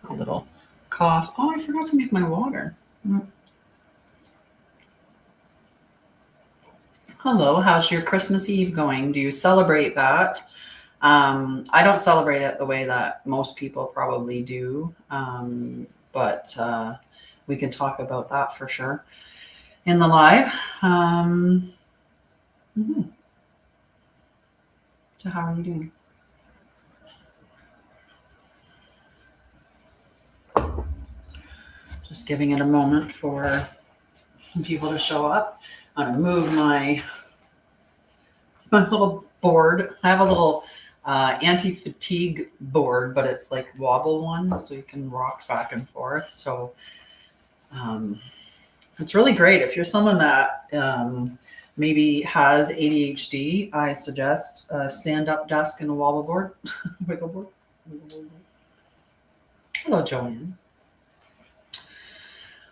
A little cough. Oh, I forgot to make my water. Hello, how's your Christmas Eve going? Do you celebrate that? I don't celebrate it the way that most people probably do, but we can talk about that for sure in the live. So how are you doing? Just giving it a moment for people to show up. I'm going to move my little board. I have a little anti-fatigue board, but it's like wobble one, so you can rock back and forth. So it's really great. If you're someone that maybe has ADHD, I suggest a stand-up desk and a wobble board. Wiggle board. Hello, Joanne.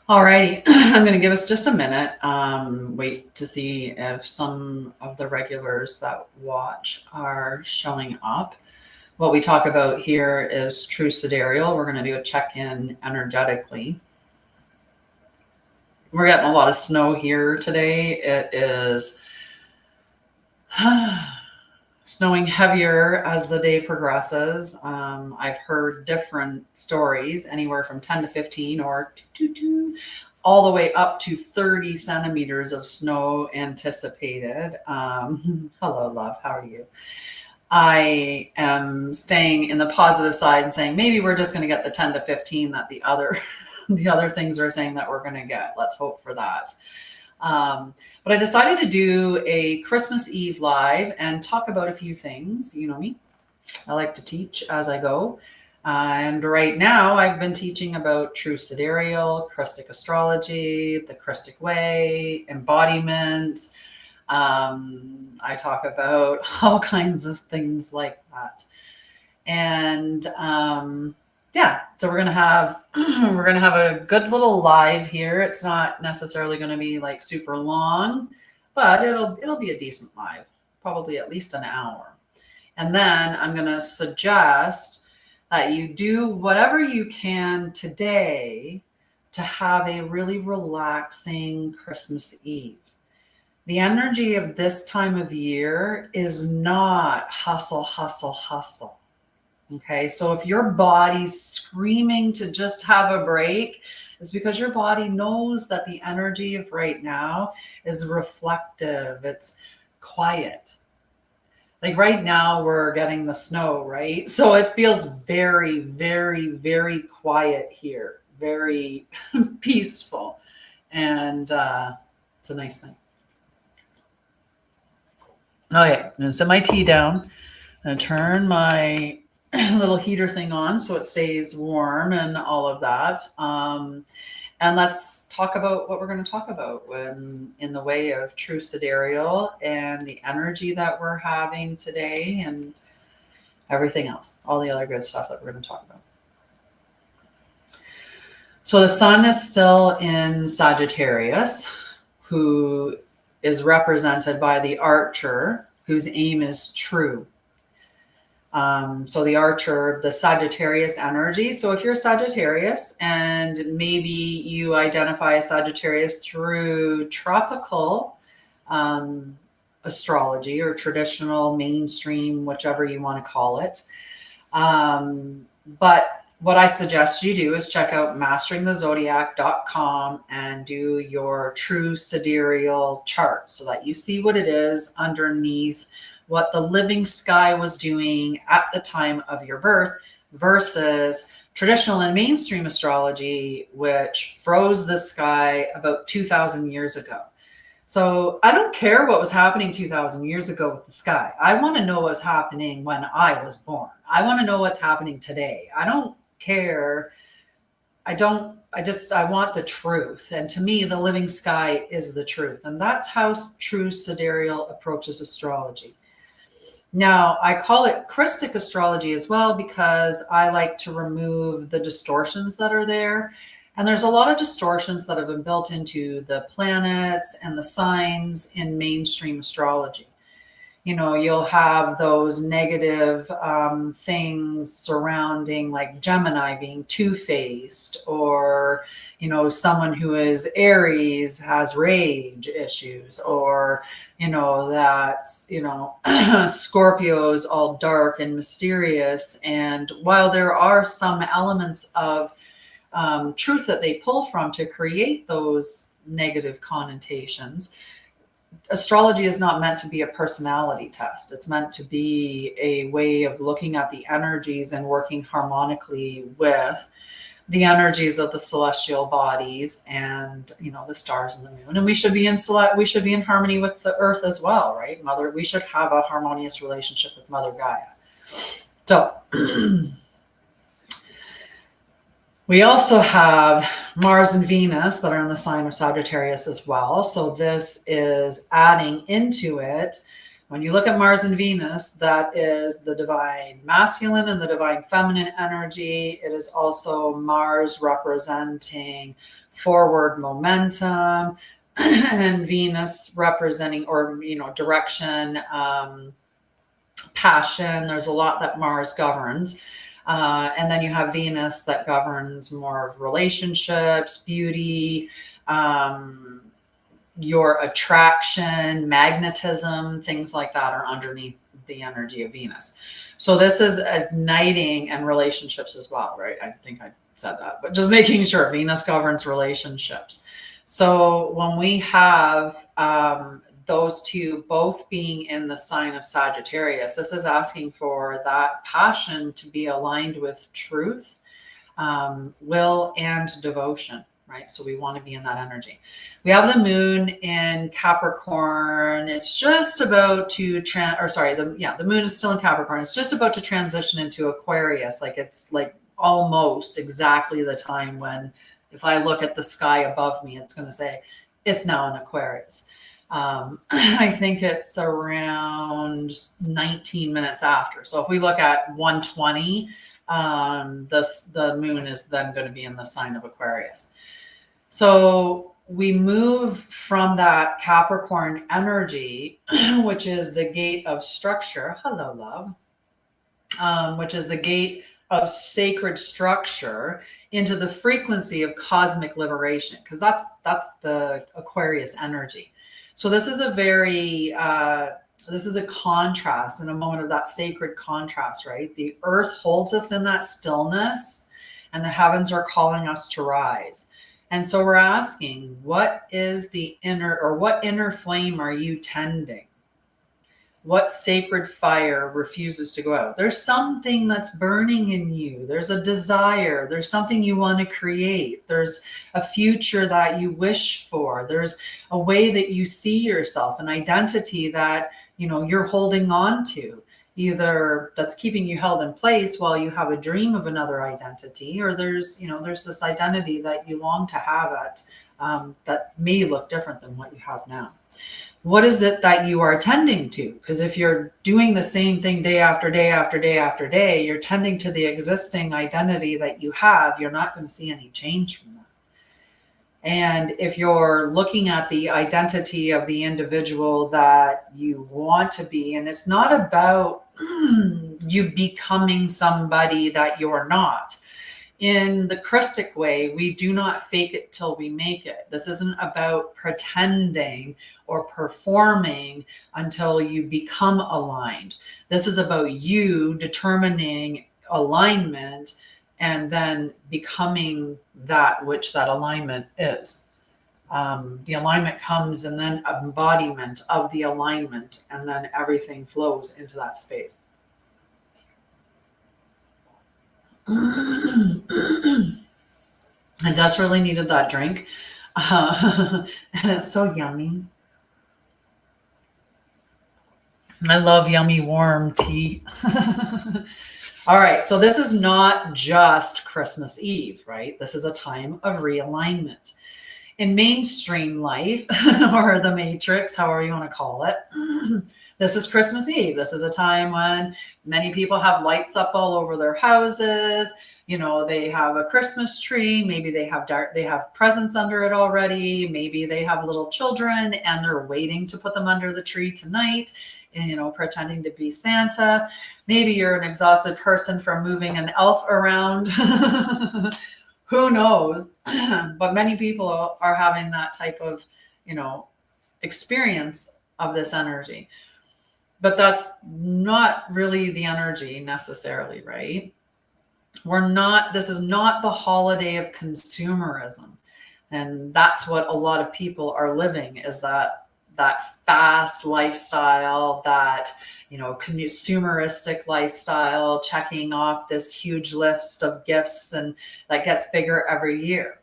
Alrighty, I'm going to give us just a minute. Wait to see if some of the regulars that watch are showing up. What we talk about here is true sidereal. We're going to do a check-in energetically. We're getting a lot of snow here today. It is snowing heavier as the day progresses. I've heard different stories, anywhere from 10 to 15 or all the way up to 30 centimeters of snow anticipated. Hello, love. How are you? I am staying in the positive side and saying maybe we're just going to get the 10 to 15 that the other things are saying that we're going to get. Let's hope for that. But I decided to do a Christmas Eve live and talk about a few things. You know me, I like to teach as I go. And right now I've been teaching about true sidereal, Krystic astrology, the Krystic way, embodiment. I talk about all kinds of things like that. And yeah, so we're gonna have a good little live here. It's not necessarily going to be like super long, but it'll be a decent live, probably at least an hour. And then I'm going to suggest that you do whatever you can today to have a really relaxing Christmas Eve. The energy of this time of year is not hustle, hustle, hustle. Okay, so if your body's screaming to just have a break, it's because your body knows that the energy of right now is reflective, it's quiet. Like right now we're getting the snow, right? So it feels very, very, very quiet here, very peaceful. And it's a nice thing. Okay, I'm gonna set my tea down. I'm gonna turn my little heater thing on so it stays warm and all of that. And let's talk about what we're going to talk about in the way of true sidereal and the energy that we're having today and everything else, all the other good stuff that we're going to talk about. So the sun is still in Sagittarius, who is represented by the archer, whose aim is true. So the archer, the Sagittarius energy. So if you're Sagittarius and maybe you identify as Sagittarius through tropical astrology or traditional mainstream, whichever you want to call it. But what I suggest you do is check out masteringthezodiac.com and do your true sidereal chart so that you see what it is underneath what the living sky was doing at the time of your birth versus traditional and mainstream astrology, which froze the sky about 2,000 years ago. So I don't care what was happening 2,000 years ago with the sky. I want to know what's happening when I was born. I want to know what's happening today. I don't care. I want the truth. And to me, the living sky is the truth. And that's how true sidereal approaches astrology. Now, I call it Krystic astrology as well because I like to remove the distortions that are there. And there's a lot of distortions that have been built into the planets and the signs in mainstream astrology. You'll have those negative things surrounding, like Gemini being two-faced, or someone who is Aries has rage issues, or that's Scorpio's all dark and mysterious. And while there are some elements of truth that they pull from to create those negative connotations, astrology is not meant to be a personality test. It's meant to be a way of looking at the energies and working harmonically with the energies of the celestial bodies and the stars and the moon. And we should be in harmony with the earth as well, right? We should have a harmonious relationship with Mother Gaia. So we also have Mars and Venus that are in the sign of Sagittarius as well. So this is adding into it. When you look at Mars and Venus, that is the divine masculine and the divine feminine energy. It is also Mars representing forward momentum and Venus representing, or, direction, passion. There's a lot that Mars governs. And then you have Venus that governs more of relationships, beauty, your attraction, magnetism, things like that are underneath the energy of Venus. So this is igniting and relationships as well, right? I think I said that, but just making sure Venus governs relationships. So when we have those two both being in the sign of Sagittarius, this is asking for that passion to be aligned with truth, will, and devotion, right? So we want to be in that energy. We have the moon in Capricorn. It's just about to the moon is still in Capricorn. It's just about to transition into Aquarius. It's almost exactly the time when, if I look at the sky above me, it's going to say it's now in Aquarius. I think it's around 19 minutes after. So if we look at 1:20, the moon is then going to be in the sign of Aquarius. So we move from that Capricorn energy, which is the gate of structure. Hello, love. Which is the gate of sacred structure, into the frequency of cosmic liberation, because that's the Aquarius energy. So this is this is a contrast, and a moment of that sacred contrast, right? The earth holds us in that stillness, and the heavens are calling us to rise. And so we're asking, what inner flame are you tending? What sacred fire refuses to go out? There's something that's burning in you. There's a desire. There's something you want to create. There's a future that you wish for. There's a way that you see yourself, an identity that, you're holding on to. Either that's keeping you held in place while you have a dream of another identity, or there's this identity that you long to have that may look different than what you have now. What is it that you are tending to? Because if you're doing the same thing day after day after day after day, you're tending to the existing identity that you have. You're not going to see any change from that. And if you're looking at the identity of the individual that you want to be, and it's not about you becoming somebody that you're not. In the Krystic way, we do not fake it till we make it. This isn't about pretending or performing until you become aligned. This is about you determining alignment and then becoming that which that alignment is. The alignment comes, and then embodiment of the alignment, and then everything flows into that space. I desperately needed that drink. And it's so yummy. I love yummy warm tea. All right, so this is not just Christmas Eve, right? This is a time of realignment. In mainstream life, or the Matrix, however you want to call it, this is Christmas Eve. This is a time when many people have lights up all over their houses. They have a Christmas tree. Maybe they have presents under it already. Maybe they have little children and they're waiting to put them under the tree tonight. pretending to be Santa. Maybe you're an exhausted person from moving an elf around. Who knows? But many people are having that type of, experience of this energy. But that's not really the energy necessarily, right? This is not the holiday of consumerism. And that's what a lot of people are living, is that fast lifestyle, that, consumeristic lifestyle, checking off this huge list of gifts, and that gets bigger every year.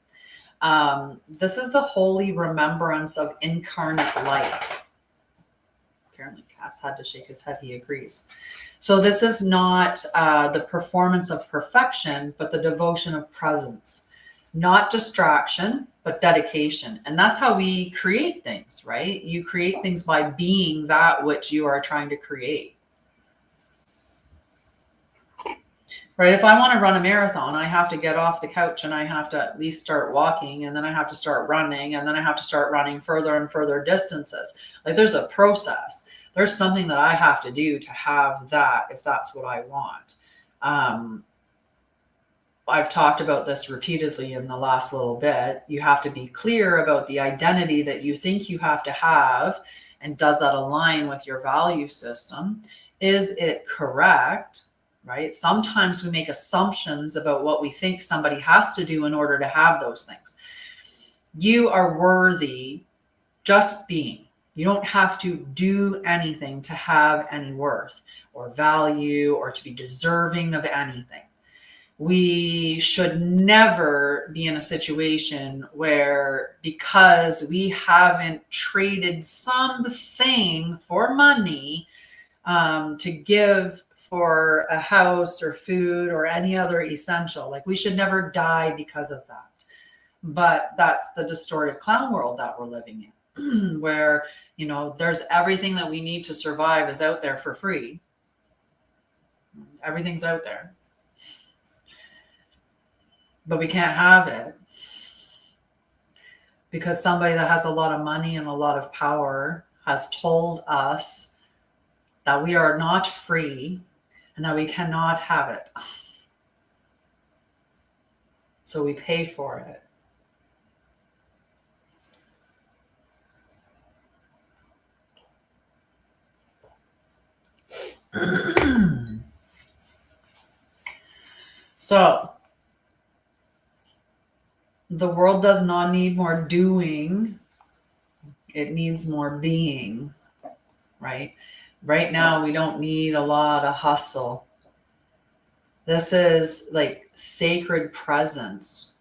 This is the holy remembrance of incarnate light. Apparently Cass had to shake his head. He agrees. So this is not the performance of perfection, but the devotion of presence. Not distraction, but dedication. And that's how we create things, right? You create things by being that which you are trying to create. Right? If I want to run a marathon, I have to get off the couch and I have to at least start walking, and then I have to start running, and then I have to start running further and further distances. Like, there's a process. There's something that I have to do to have that, if that's what I want. I've talked about this repeatedly in the last little bit. You have to be clear about the identity that you think you have to have, and does that align with your value system? Is it correct? Right? Sometimes we make assumptions about what we think somebody has to do in order to have those things. You are worthy just being. You don't have to do anything to have any worth or value or to be deserving of anything. We should never be in a situation where, because we haven't traded something for money to give for a house or food or any other essential, like, we should never die because of that. But that's the distorted clown world that we're living in, where, there's everything that we need to survive is out there for free. Everything's out there. But we can't have it because somebody that has a lot of money and a lot of power has told us that we are not free and that we cannot have it. So we pay for it. So the world does not need more doing. It needs more being, right? Right now, we don't need a lot of hustle. This is like sacred presence.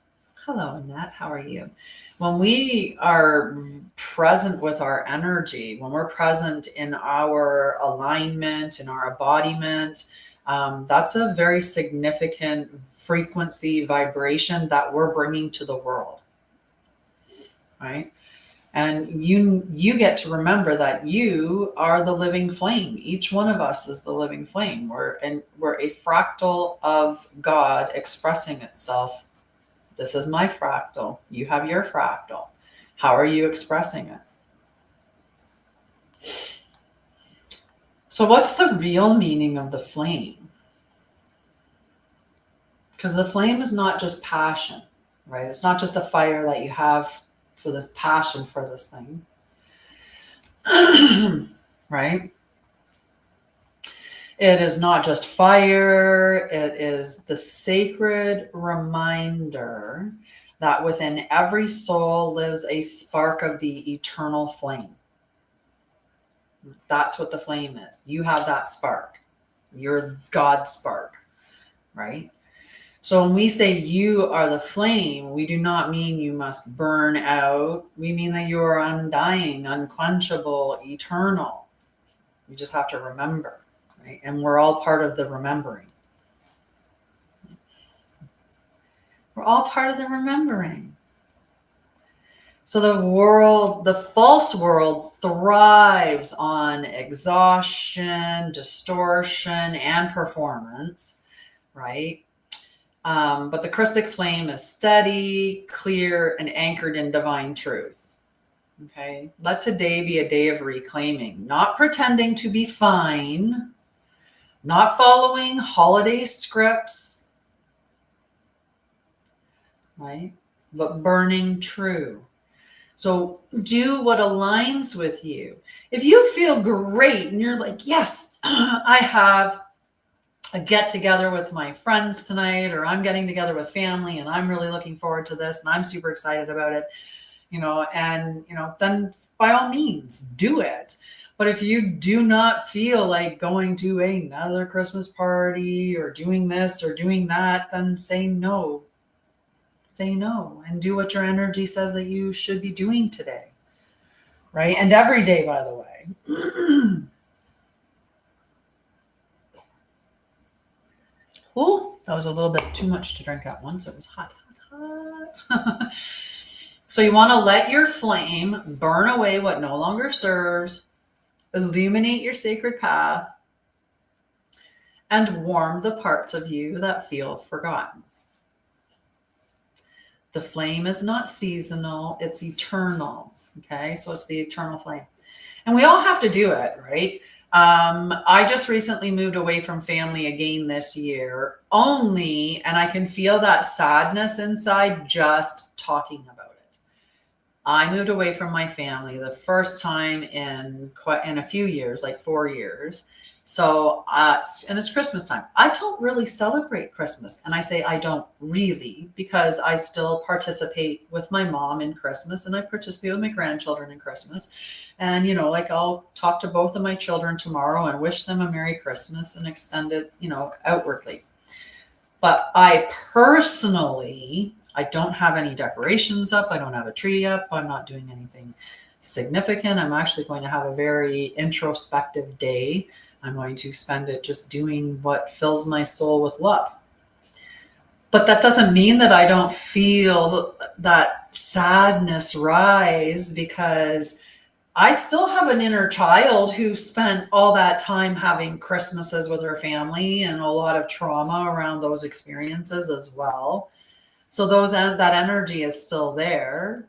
Hello, Annette. How are you? When we are present with our energy, when we're present in our alignment, in our embodiment, that's a very significant frequency vibration that we're bringing to the world, right? And you get to remember that you are the living flame. Each one of us is the living flame. We're a fractal of God expressing itself. This is my fractal. You have your fractal. How are you expressing it? So what's the real meaning of the flame? Because the flame is not just passion, right? It's not just a fire that you have for this passion for this thing, right? It is not just fire. It is the sacred reminder that within every soul lives a spark of the eternal flame. That's what the flame is. You have that spark. You're God spark, right? So when we say you are the flame, we do not mean you must burn out. We mean that you are undying, unquenchable, eternal. You just have to remember, right? And we're all part of the remembering. We're all part of the remembering. So the false world thrives on exhaustion, distortion, and performance, right? But the Krystic flame is steady, clear, and anchored in divine truth. Okay. Let today be a day of reclaiming, not pretending to be fine, not following holiday scripts, right? But burning true. So do what aligns with you. If you feel great and you're like, yes, I have a get together with my friends tonight, or I'm getting together with family and I'm really looking forward to this and I'm super excited about it, then by all means do it. But if you do not feel like going to another Christmas party or doing this or doing that, then say no. Say no and do what your energy says that you should be doing today. Right? And every day, by the way. Oh, that was a little bit too much to drink at once. It was hot, hot, hot. So you want to let your flame burn away what no longer serves, illuminate your sacred path, and warm the parts of you that feel forgotten. The flame is not seasonal, it's eternal. Okay, so it's the eternal flame. And we all have to do it, right? I just recently moved away from family again this year, and I can feel that sadness inside just talking about it. I moved away from my family the first time in a few years, like 4 years. So, and it's Christmas time. I don't really celebrate Christmas. And I say I don't really because I still participate with my mom in Christmas and I participate with my grandchildren in Christmas. And, I'll talk to both of my children tomorrow and wish them a Merry Christmas and extend it, outwardly. But I personally, I don't have any decorations up. I don't have a tree up. I'm not doing anything significant. I'm actually going to have a very introspective day. I'm going to spend it just doing what fills my soul with love. But that doesn't mean that I don't feel that sadness rise, because I still have an inner child who spent all that time having Christmases with her family and a lot of trauma around those experiences as well. So that energy is still there.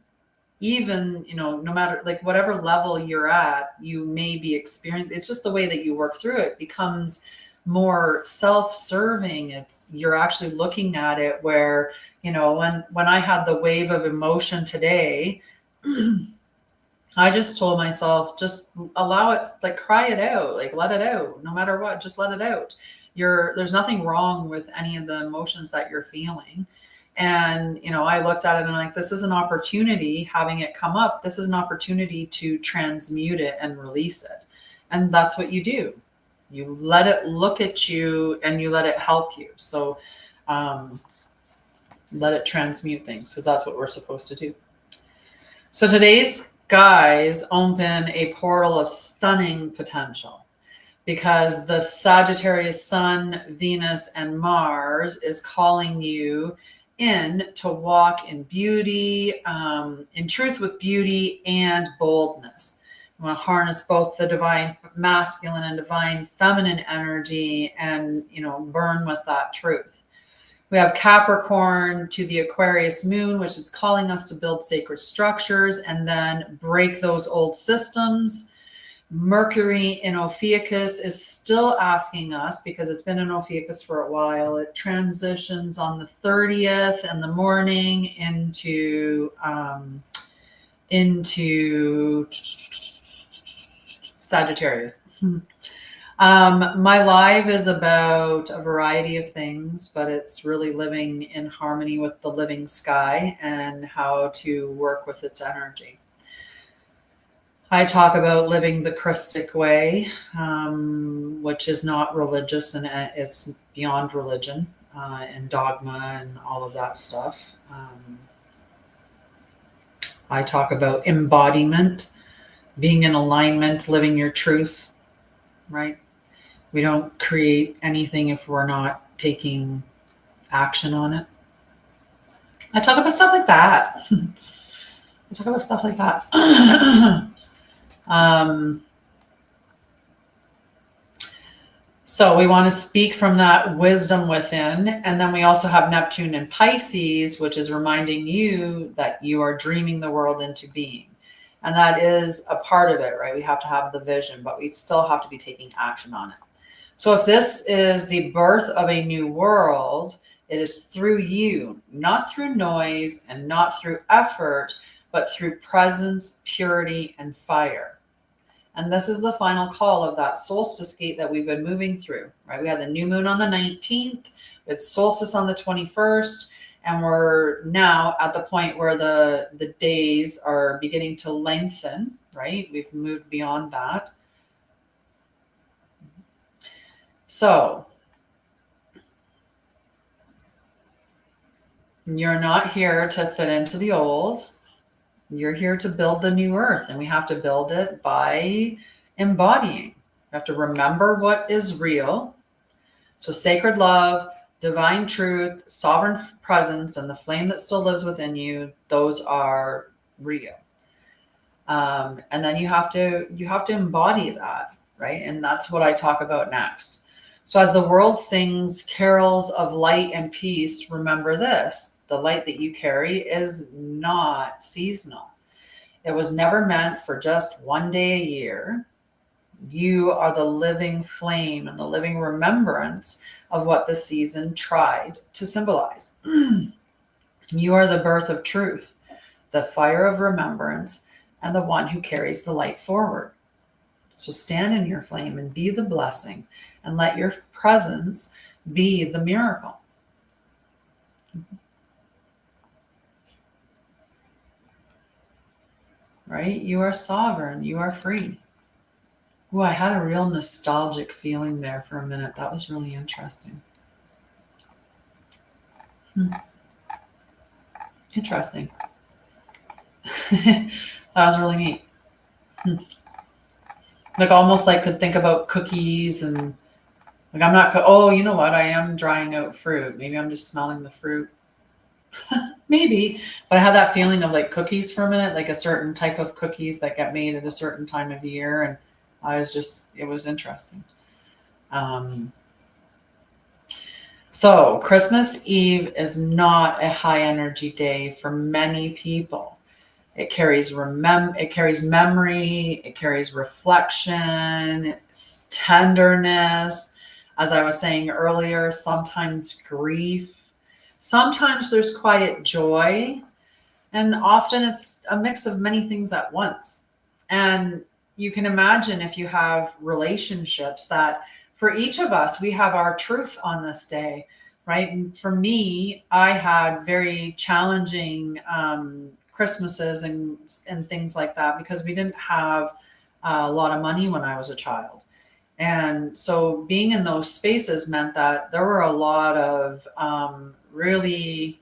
Even, no matter like whatever level you're at, you may be experiencing, it's just the way that you work through it becomes more self-serving. You're actually looking at it where, when I had the wave of emotion today, I just told myself, just allow it, like cry it out, like let it out, no matter what, just let it out. There's nothing wrong with any of the emotions that you're feeling. And, I looked at it and I'm like, this is an opportunity, having it come up. This is an opportunity to transmute it and release it. And that's what you do. You let it look at you and you let it help you. So let it transmute things, because that's what we're supposed to do. So today's guys open a portal of stunning potential, because the Sagittarius Sun, Venus, and Mars is calling you in to walk in beauty, in truth with beauty and boldness. You want to harness both the divine masculine and divine feminine energy and, burn with that truth. We have Capricorn to the Aquarius moon, which is calling us to build sacred structures and then break those old systems. Mercury in Ophiuchus is still asking us, because it's been in Ophiuchus for a while. It transitions on the 30th in the morning into Sagittarius. My live is about a variety of things, but it's really living in harmony with the living sky and how to work with its energy. I talk about living the Krystic way, which is not religious, and it's beyond religion and dogma and all of that stuff. I talk about embodiment, being in alignment, living your truth, right? We don't create anything if we're not taking action on it. I talk about stuff like that. So we want to speak from that wisdom within. And then we also have Neptune in Pisces, which is reminding you that you are dreaming the world into being. And that is a part of it, right? We have to have the vision, but we still have to be taking action on it. So if this is the birth of a new world, it is through you, not through noise and not through effort, but through presence, purity, and fire. And this is the final call of that solstice gate that we've been moving through, right? We had the new moon on the 19th, it's solstice on the 21st, and we're now at the point where the days are beginning to lengthen, right? We've moved beyond that. So you're not here to fit into the old. You're here to build the new earth, and we have to build it by embodying. We have to remember what is real. So sacred love, divine truth, sovereign presence, and the flame that still lives within you, those are real. And then you have to embody that, right? And that's what I talk about next. So as the world sings carols of light and peace, remember this: the light that you carry is not seasonal. It was never meant for just one day a year. You are the living flame and the living remembrance of what the season tried to symbolize. You are the birth of truth, the fire of remembrance, and the one who carries the light forward. So stand in your flame and be the blessing, and let your presence be the miracle. Right? You are sovereign. You are free. Ooh, I had a real nostalgic feeling there for a minute. That was really interesting. Interesting. That was really neat. Like almost like could think about cookies and like I'm not, oh, you know what? I am drying out fruit. Maybe I'm just smelling the fruit. Maybe, but I had that feeling of like cookies for a minute, like a certain type of cookies that get made at a certain time of year. And I was just, it was interesting. So Christmas Eve is not a high energy day for many people. It carries memory, it carries reflection, tenderness. As I was saying earlier, sometimes grief. Sometimes there's quiet joy, and often it's a mix of many things at once. And you can imagine if you have relationships that for each of us, we have our truth on this day, right? And for me, I had very challenging Christmases and things like that because we didn't have a lot of money when I was a child. And so being in those spaces meant that there were a lot of really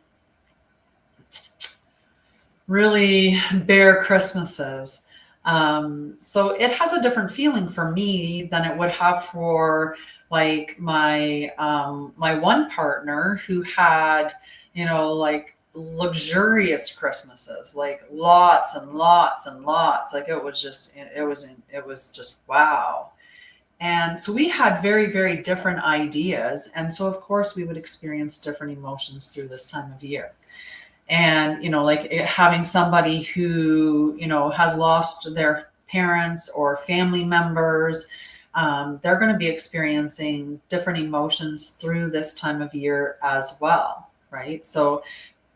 bare Christmases. So it has a different feeling for me than it would have for like my my one partner who had, you know, like luxurious Christmases, like lots and lots and lots. Like it was just wow. And so we had very, very different ideas. And so, of course, we would experience different emotions through this time of year. And, you know, like having somebody who, you know, has lost their parents or family members, they're going to be experiencing different emotions through this time of year as well, right? So,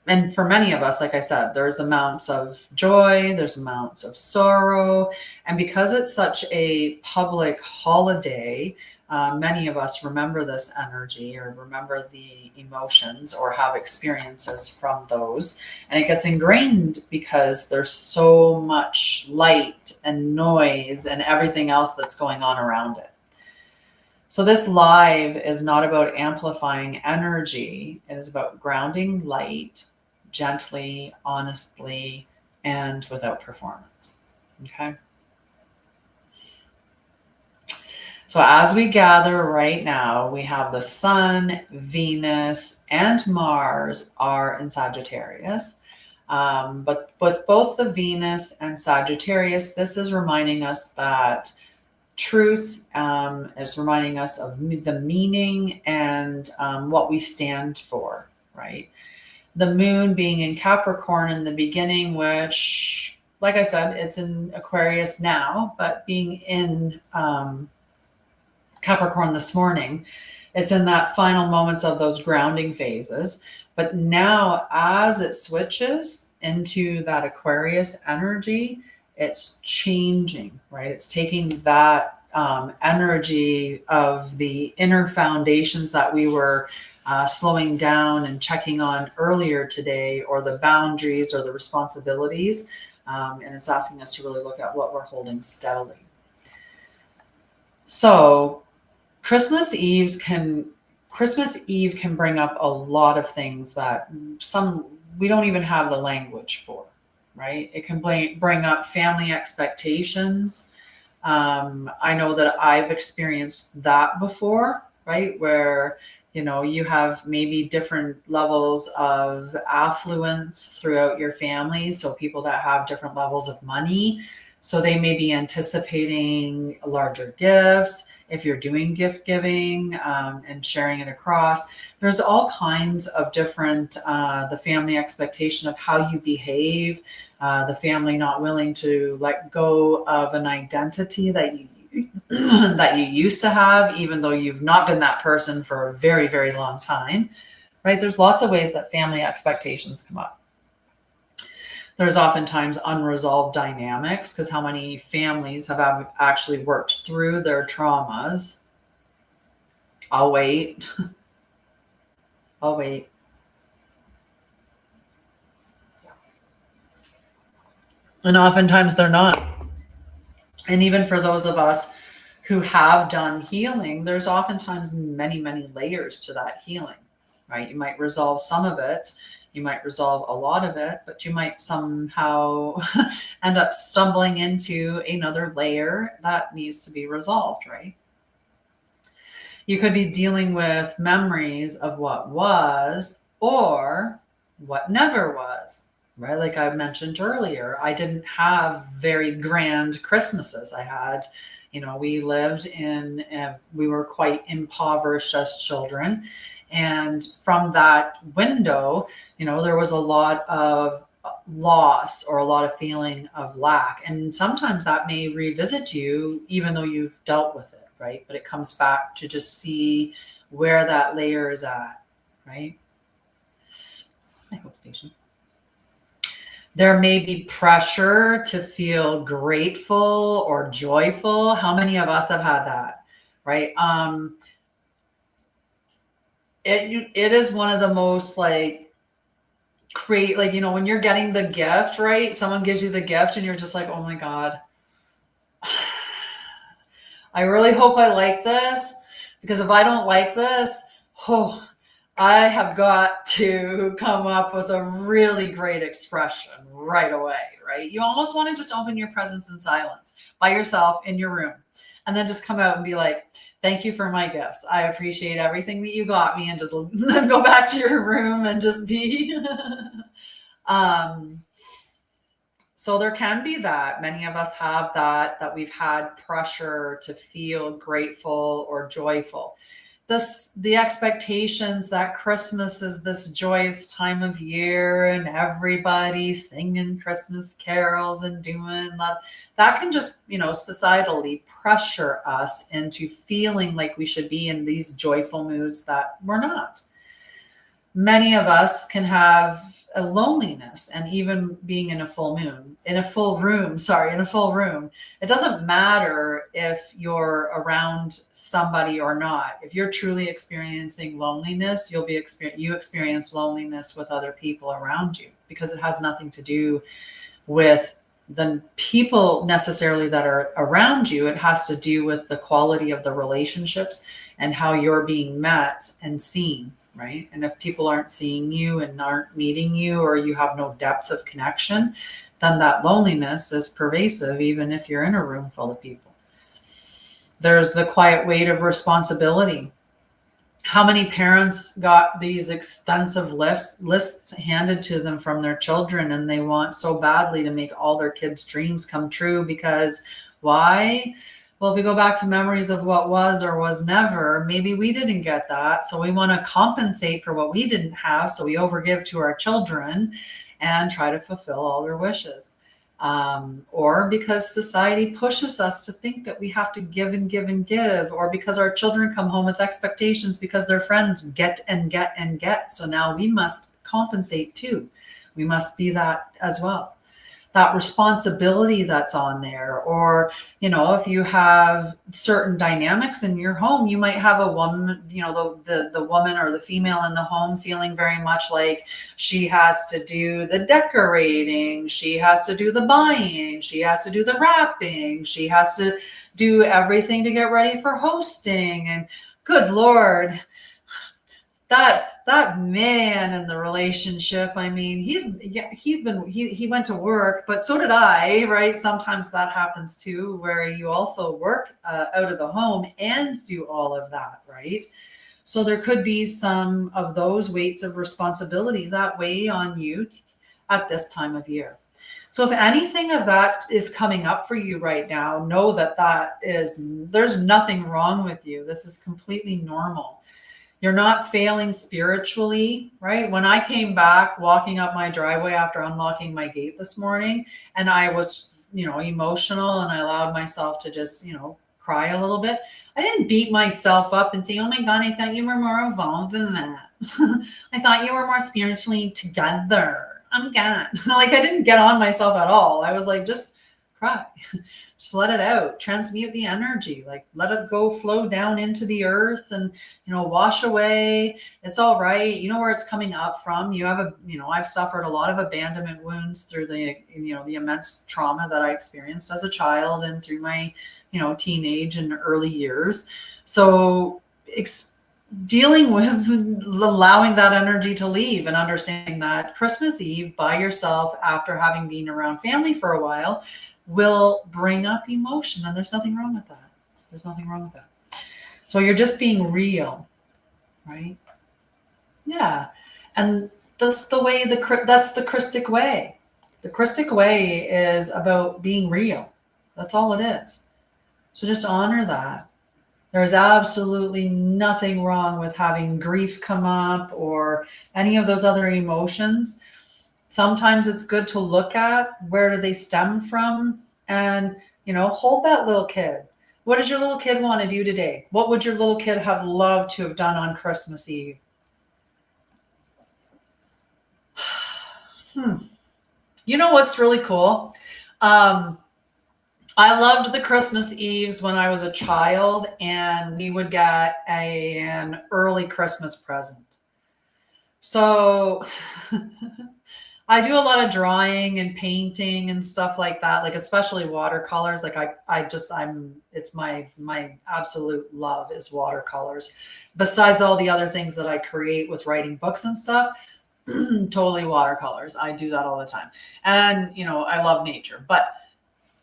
and for many of us, like I said, there's amounts of joy, there's amounts of sorrow. And because it's such a public holiday, many of us remember this energy or remember the emotions or have experiences from those. And it gets ingrained because there's so much light and noise and everything else that's going on around it. So this live is not about amplifying energy. It is about grounding light gently, honestly, and without performance. Okay. So as we gather right now, we have the Sun, Venus, and Mars are in Sagittarius. But with both the Venus and Sagittarius, this is reminding us that truth is reminding us of the meaning and what we stand for, right? The moon being in Capricorn in the beginning, which like I said, it's in Aquarius now, but being in Capricorn this morning, it's in that final moments of those grounding phases. But now as it switches into that Aquarius energy, it's changing, right? It's taking that energy of the inner foundations that we were slowing down and checking on earlier today, or the boundaries or the responsibilities. And it's asking us to really look at what we're holding steadily. So Christmas Eve can bring up a lot of things that some we don't even have the language for, right? It can bring up family expectations. I know that I've experienced that before, right? Where, you have maybe different levels of affluence throughout your family. So people that have different levels of money, so they may be anticipating larger gifts. If you're doing gift giving and sharing it across, there's all kinds of different, the family expectation of how you behave, the family not willing to let go of an identity that you that you used to have, even though you've not been that person for a very, very long time, right? There's lots of ways that family expectations come up. There's oftentimes unresolved dynamics, because how many families have actually worked through their traumas? I'll wait. I'll wait. And oftentimes they're not. And even for those of us who have done healing, there's oftentimes many, many layers to that healing, right? You might resolve some of it. You might resolve a lot of it, but you might somehow end up stumbling into another layer that needs to be resolved, right? You could be dealing with memories of what was or what never was, right? Like I mentioned earlier, I didn't have very grand Christmases. I had, we lived in, we were quite impoverished as children. And from that window, there was a lot of loss or a lot of feeling of lack. And sometimes that may revisit you, even though you've dealt with it, right? But it comes back to just see where that layer is at, right? I hope station. There may be pressure to feel grateful or joyful. How many of us have had that, right? It is one of the most when you're getting the gift, right? Someone gives you the gift and you're just like, oh my God, I really hope I like this, because if I don't like this, I have got to come up with a really great expression right away, right? You almost want to just open your presents in silence by yourself in your room, and then just come out and be like, thank you for my gifts. I appreciate everything that you got me, and just go back to your room and just be. So there can be that. Many of us have that we've had pressure to feel grateful or joyful. The expectations that Christmas is this joyous time of year and everybody singing Christmas carols and doing that can just, societally pressure us into feeling like we should be in these joyful moods that we're not. Many of us can have a loneliness, and even being in a full room. It doesn't matter if you're around somebody or not. If you're truly experiencing loneliness, you experience loneliness with other people around you, because it has nothing to do with the people necessarily that are around you. It has to do with the quality of the relationships and how you're being met and seen. Right? And if people aren't seeing you and aren't meeting you, or you have no depth of connection, then that loneliness is pervasive, even if you're in a room full of people. There's the quiet weight of responsibility. How many parents got these extensive lists handed to them from their children, and they want so badly to make all their kids' dreams come true? Because why? Well, if we go back to memories of what was or was never, maybe we didn't get that. So we want to compensate for what we didn't have. So we overgive to our children and try to fulfill all their wishes. or because society pushes us to think that we have to give and give and give, or because our children come home with expectations because their friends get and get and get. So now we must compensate too. We must be that as well. That responsibility that's on there. Or, if you have certain dynamics in your home, you might have a woman, the woman or the female in the home feeling very much like she has to do the decorating, she has to do the buying, she has to do the wrapping, she has to do everything to get ready for hosting. And good Lord, that man in the relationship, I mean, he went to work, but so did I, right? Sometimes that happens too, where you also work out of the home and do all of that, right? So there could be some of those weights of responsibility that weigh on you at this time of year. So if anything of that is coming up for you right now, know that there's nothing wrong with you. This is completely normal. You're not failing spiritually, right? When I came back walking up my driveway after unlocking my gate this morning, and I was, emotional, and I allowed myself to just, cry a little bit, I didn't beat myself up and say, oh my God, I thought you were more evolved than that. I thought you were more spiritually together. I'm God. Like, I didn't get on myself at all. I was like, just cry. Just let it out, transmute the energy, like let it go, flow down into the earth and, wash away. It's all right. You know where it's coming up from. You have I've suffered a lot of abandonment wounds through the immense trauma that I experienced as a child and through my, teenage and early years. So dealing with allowing that energy to leave and understanding that Christmas Eve by yourself after having been around family for a while will bring up emotion, and there's nothing wrong with that. There's nothing wrong with that. So you're just being real, right? Yeah. And that's the way that's the Krystic way. The Krystic way is about being real. That's all it is. So just honor that. There's absolutely nothing wrong with having grief come up or any of those other emotions. Sometimes it's good to look at where do they stem from and, hold that little kid. What does your little kid want to do today? What would your little kid have loved to have done on Christmas Eve? You know what's really cool? I loved the Christmas Eves when I was a child, and we would get an early Christmas present. So I do a lot of drawing and painting and stuff like that, like especially watercolors. Like it's my absolute love is watercolors. Besides all the other things that I create with writing books and stuff, totally watercolors. I do that all the time. And, I love nature, but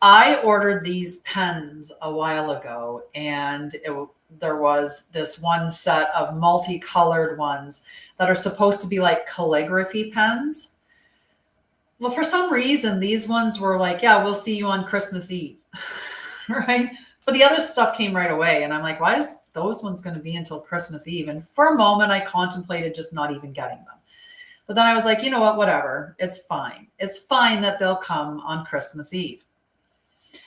I ordered these pens a while ago, and there was this one set of multicolored ones that are supposed to be like calligraphy pens. Well, for some reason, these ones were like, yeah, we'll see you on Christmas Eve, right? But the other stuff came right away. And I'm like, why is those ones going to be until Christmas Eve? And for a moment, I contemplated just not even getting them. But then I was like, you know what, whatever. It's fine. It's fine that they'll come on Christmas Eve.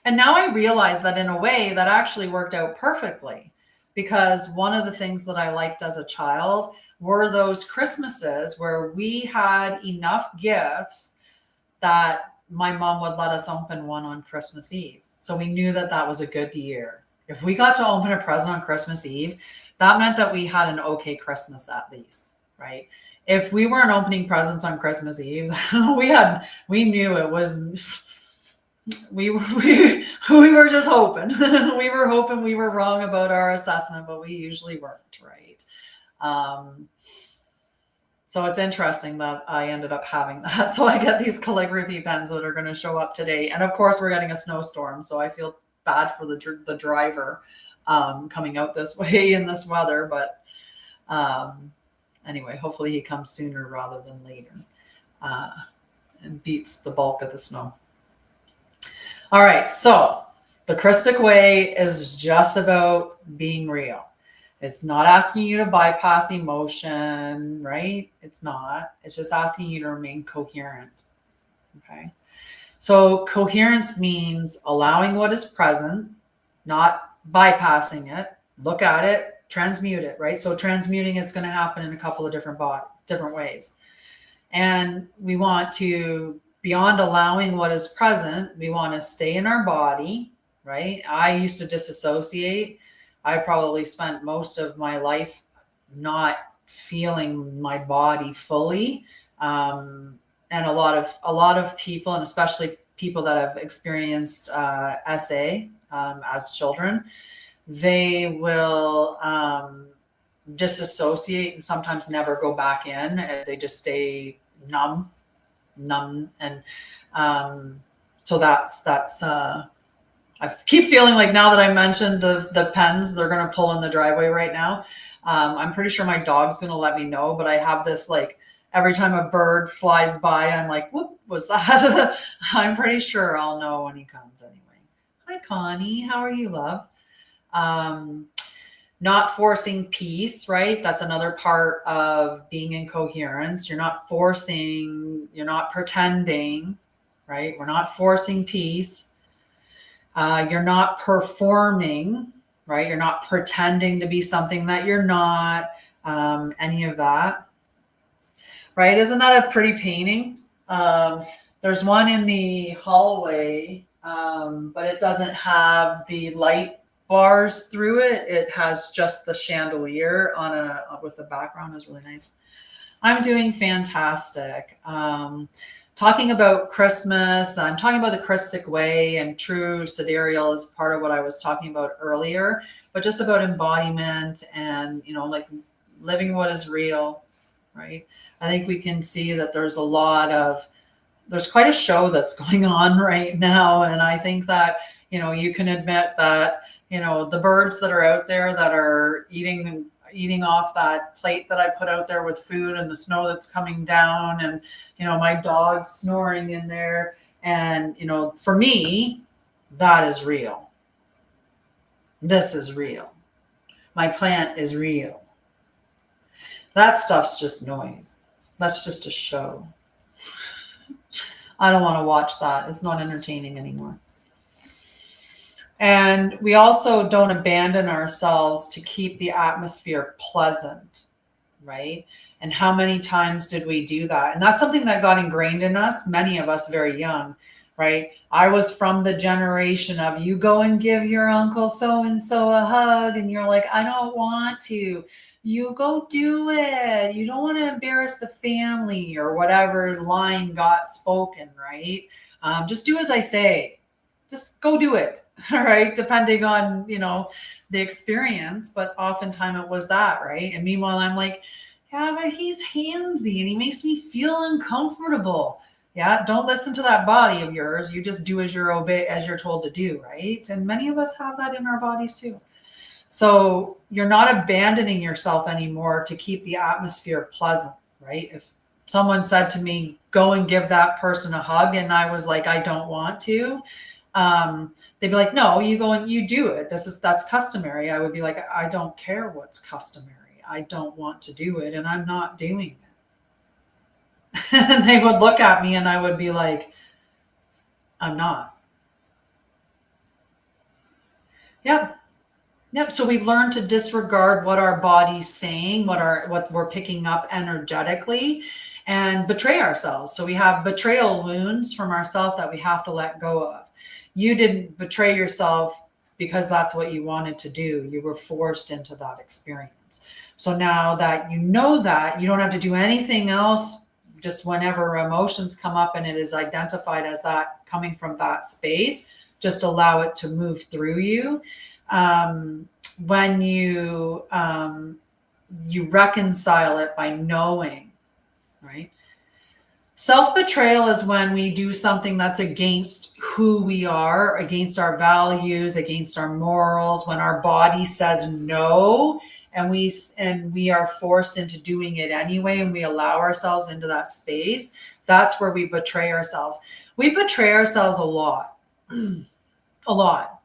And now I realize that in a way that actually worked out perfectly, because one of the things that I liked as a child were those Christmases where we had enough gifts that my mom would let us open one on Christmas Eve. So we knew that that was a good year. If we got to open a present on Christmas Eve, that meant that we had an okay Christmas at least, right? If we weren't opening presents on Christmas Eve, we knew it was, we were just hoping. We were hoping we were wrong about our assessment, but we usually weren't, right? So it's interesting that I ended up having that. So I get these calligraphy pens that are going to show up today. And of course, we're getting a snowstorm. So I feel bad for the driver coming out this way in this weather. But anyway, hopefully he comes sooner rather than later and beats the bulk of the snow. All right. So the Krystic way is just about being real. It's not asking you to bypass emotion, right? It's not. It's just asking you to remain coherent. Okay. So coherence means allowing what is present, not bypassing it. Look at it, transmute it, right? So transmuting it's going to happen in a couple of different ways. And we want to, beyond allowing what is present, we want to stay in our body, right? I used to disassociate. I probably spent most of my life not feeling my body fully. And a lot of people, and especially people that have experienced SA as children, they will disassociate and sometimes never go back in. They just stay numb, and so that's I keep feeling like now that I mentioned the pens, they're going to pull in the driveway right now. I'm pretty sure my dog's going to let me know, but I have this, like, every time a bird flies by, I'm like, whoop, was that? I'm pretty sure I'll know when he comes anyway. Hi, Connie. How are you, love? Not forcing peace, right? That's another part of being in coherence. You're not forcing, you're not pretending, right? We're not forcing peace. You're not performing, right? You're not pretending to be something that you're not, any of that, right? Isn't that a pretty painting? There's one in the hallway, but it doesn't have the light bars through it. It has just the chandelier on with the background. Is really nice. I'm doing fantastic. Talking about Christmas, I'm talking about the Krystic way, and true sidereal is part of what I was talking about earlier, but just about embodiment and, like living what is real, right? I think we can see that there's quite a show that's going on right now. And I think that, you can admit that, the birds that are out there that are eating off that plate that I put out there with food, and the snow that's coming down, and, my dog snoring in there. And, for me, that is real. This is real. My plant is real. That stuff's just noise. That's just a show. I don't want to watch that. It's not entertaining anymore. And we also don't abandon ourselves to keep the atmosphere pleasant, right? And how many times did we do that? And that's something that got ingrained in us, many of us very young, right? I was from the generation of, you go and give your uncle so-and-so a hug, and you're like, I don't want to. You go do it. You don't want to embarrass the family, or whatever line got spoken, right? Just do as I say. Just go do it, all right? Depending on, the experience, but oftentimes it was that, right? And meanwhile, I'm like, yeah, but he's handsy and he makes me feel uncomfortable. Yeah, don't listen to that body of yours. You just do as you're told to do, right? And many of us have that in our bodies too. So you're not abandoning yourself anymore to keep the atmosphere pleasant, right? If someone said to me, go and give that person a hug, and I was like, I don't want to, they'd be like, no, you go and you do it. That's customary. I would be like, I don't care what's customary. I don't want to do it, and I'm not doing it. And they would look at me and I would be like, I'm not. Yep. So we learn to disregard what our body's saying, what we're picking up energetically, and betray ourselves. So we have betrayal wounds from ourselves that we have to let go of. You didn't betray yourself because that's what you wanted to do. You were forced into that experience. So now that you know that, you don't have to do anything else. Just whenever emotions come up and it is identified as that coming from that space, just allow it to move through you. When you reconcile it by knowing, right? Self-betrayal is when we do something that's against who we are, against our values, against our morals, when our body says no, and we are forced into doing it anyway, and we allow ourselves into that space. That's where we betray ourselves. We betray ourselves a lot. A lot.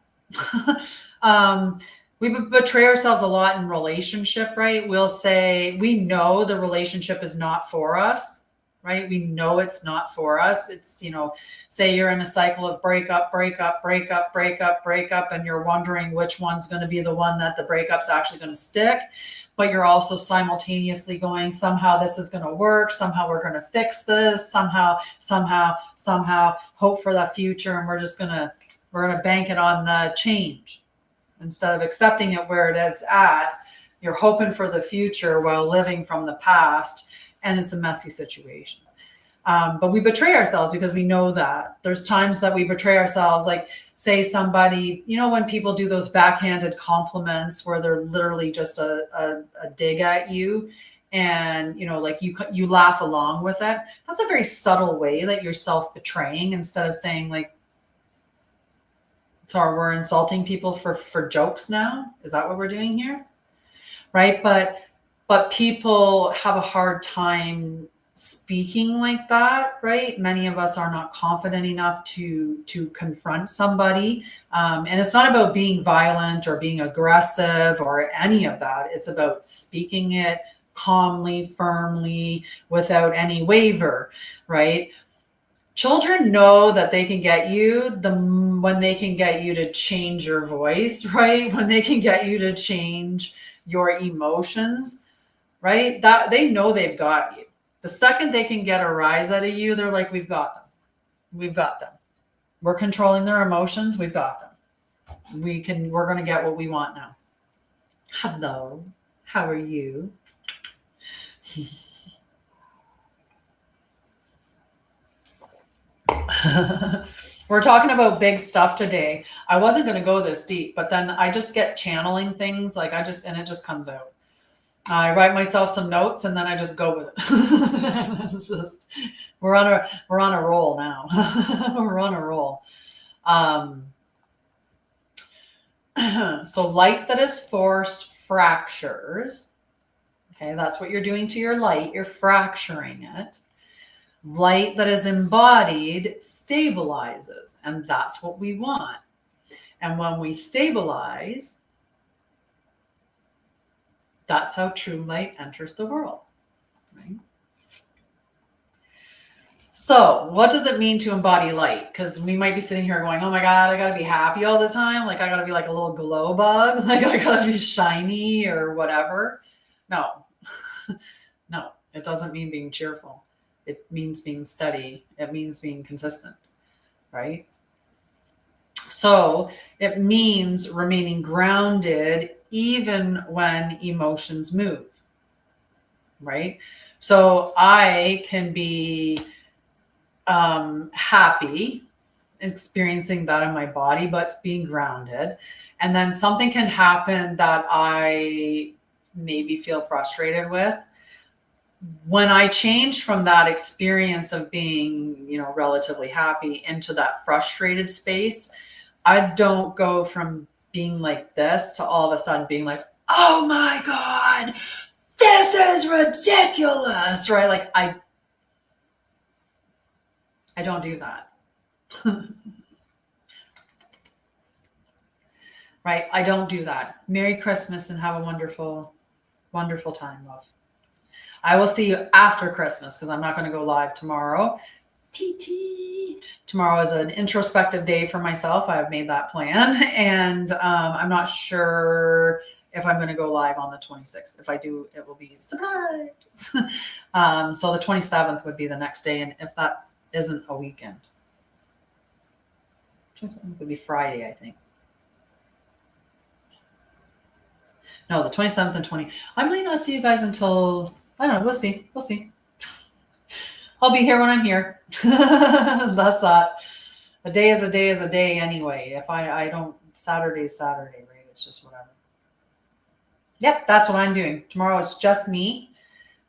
We betray ourselves a lot in relationship, right? We'll say, we know the relationship is not for us, right? We know it's not for us. It's, say you're in a cycle of breakup, and you're wondering which one's going to be the one that the breakup's actually going to stick. But you're also simultaneously going, somehow this is going to work. Somehow we're going to fix this. Somehow, hope for the future. And we're going to bank it on the change instead of accepting it where it is at. You're hoping for the future while living from the past. And it's a messy situation. But we betray ourselves because we know that. There's times that we betray ourselves, like say somebody, when people do those backhanded compliments where they're literally just a dig at you, and like you laugh along with it. That's a very subtle way that you're self-betraying, instead of saying like, so we're insulting people for jokes now. Is that what we're doing here? Right. But people have a hard time speaking like that, right? Many of us are not confident enough to confront somebody. And it's not about being violent or being aggressive or any of that. It's about speaking it calmly, firmly, without any waver, right? Children know that they can get you when they can get you to change your voice, right? When they can get you to change your emotions, right? That they know they've got you. The second they can get a rise out of you, they're like, we've got them. We've got them. We're controlling their emotions. We've got them. We're going to get what we want now. Hello. How are you? We're talking about big stuff today. I wasn't going to go this deep, but then I just get channeling things and it just comes out. I write myself some notes and then I just go with it. It's just, we're on a roll now. We're on a roll. So light that is forced fractures. Okay, that's what you're doing to your light. You're fracturing it. Light that is embodied stabilizes, and that's what we want. And when we stabilize, that's how true light enters the world. Right? So what does it mean to embody light? Because we might be sitting here going, oh my God, I got to be happy all the time. Like I got to be like a little glow bug. Like I got to be shiny or whatever. No, no, it doesn't mean being cheerful. It means being steady. It means being consistent, right? So it means remaining grounded even when emotions move, right? So I can be happy, experiencing that in my body, but being grounded. And then something can happen that I maybe feel frustrated with. When I change from that experience of being, relatively happy into that frustrated space, I don't go from being like this to all of a sudden being like, oh my God, this is ridiculous, right? Like I don't do that. Right? I don't do that. Merry Christmas and have a wonderful, wonderful time, love. I will see you after Christmas because I'm not going to go live tomorrow. Tomorrow is an introspective day for myself. I have made that plan. And I'm not sure if I'm going to go live on the 26th. If I do, it will be a surprise. So the 27th would be the next day. And if that isn't a weekend, it would be Friday, I think. No, the 27th and 20th. I might not see you guys until... I don't know. We'll see. We'll see. I'll be here when I'm here. That's that. A day is a day is a day anyway. If I don't, Saturday's Saturday, right? It's just whatever. Yep, that's what I'm doing. Tomorrow it's just me.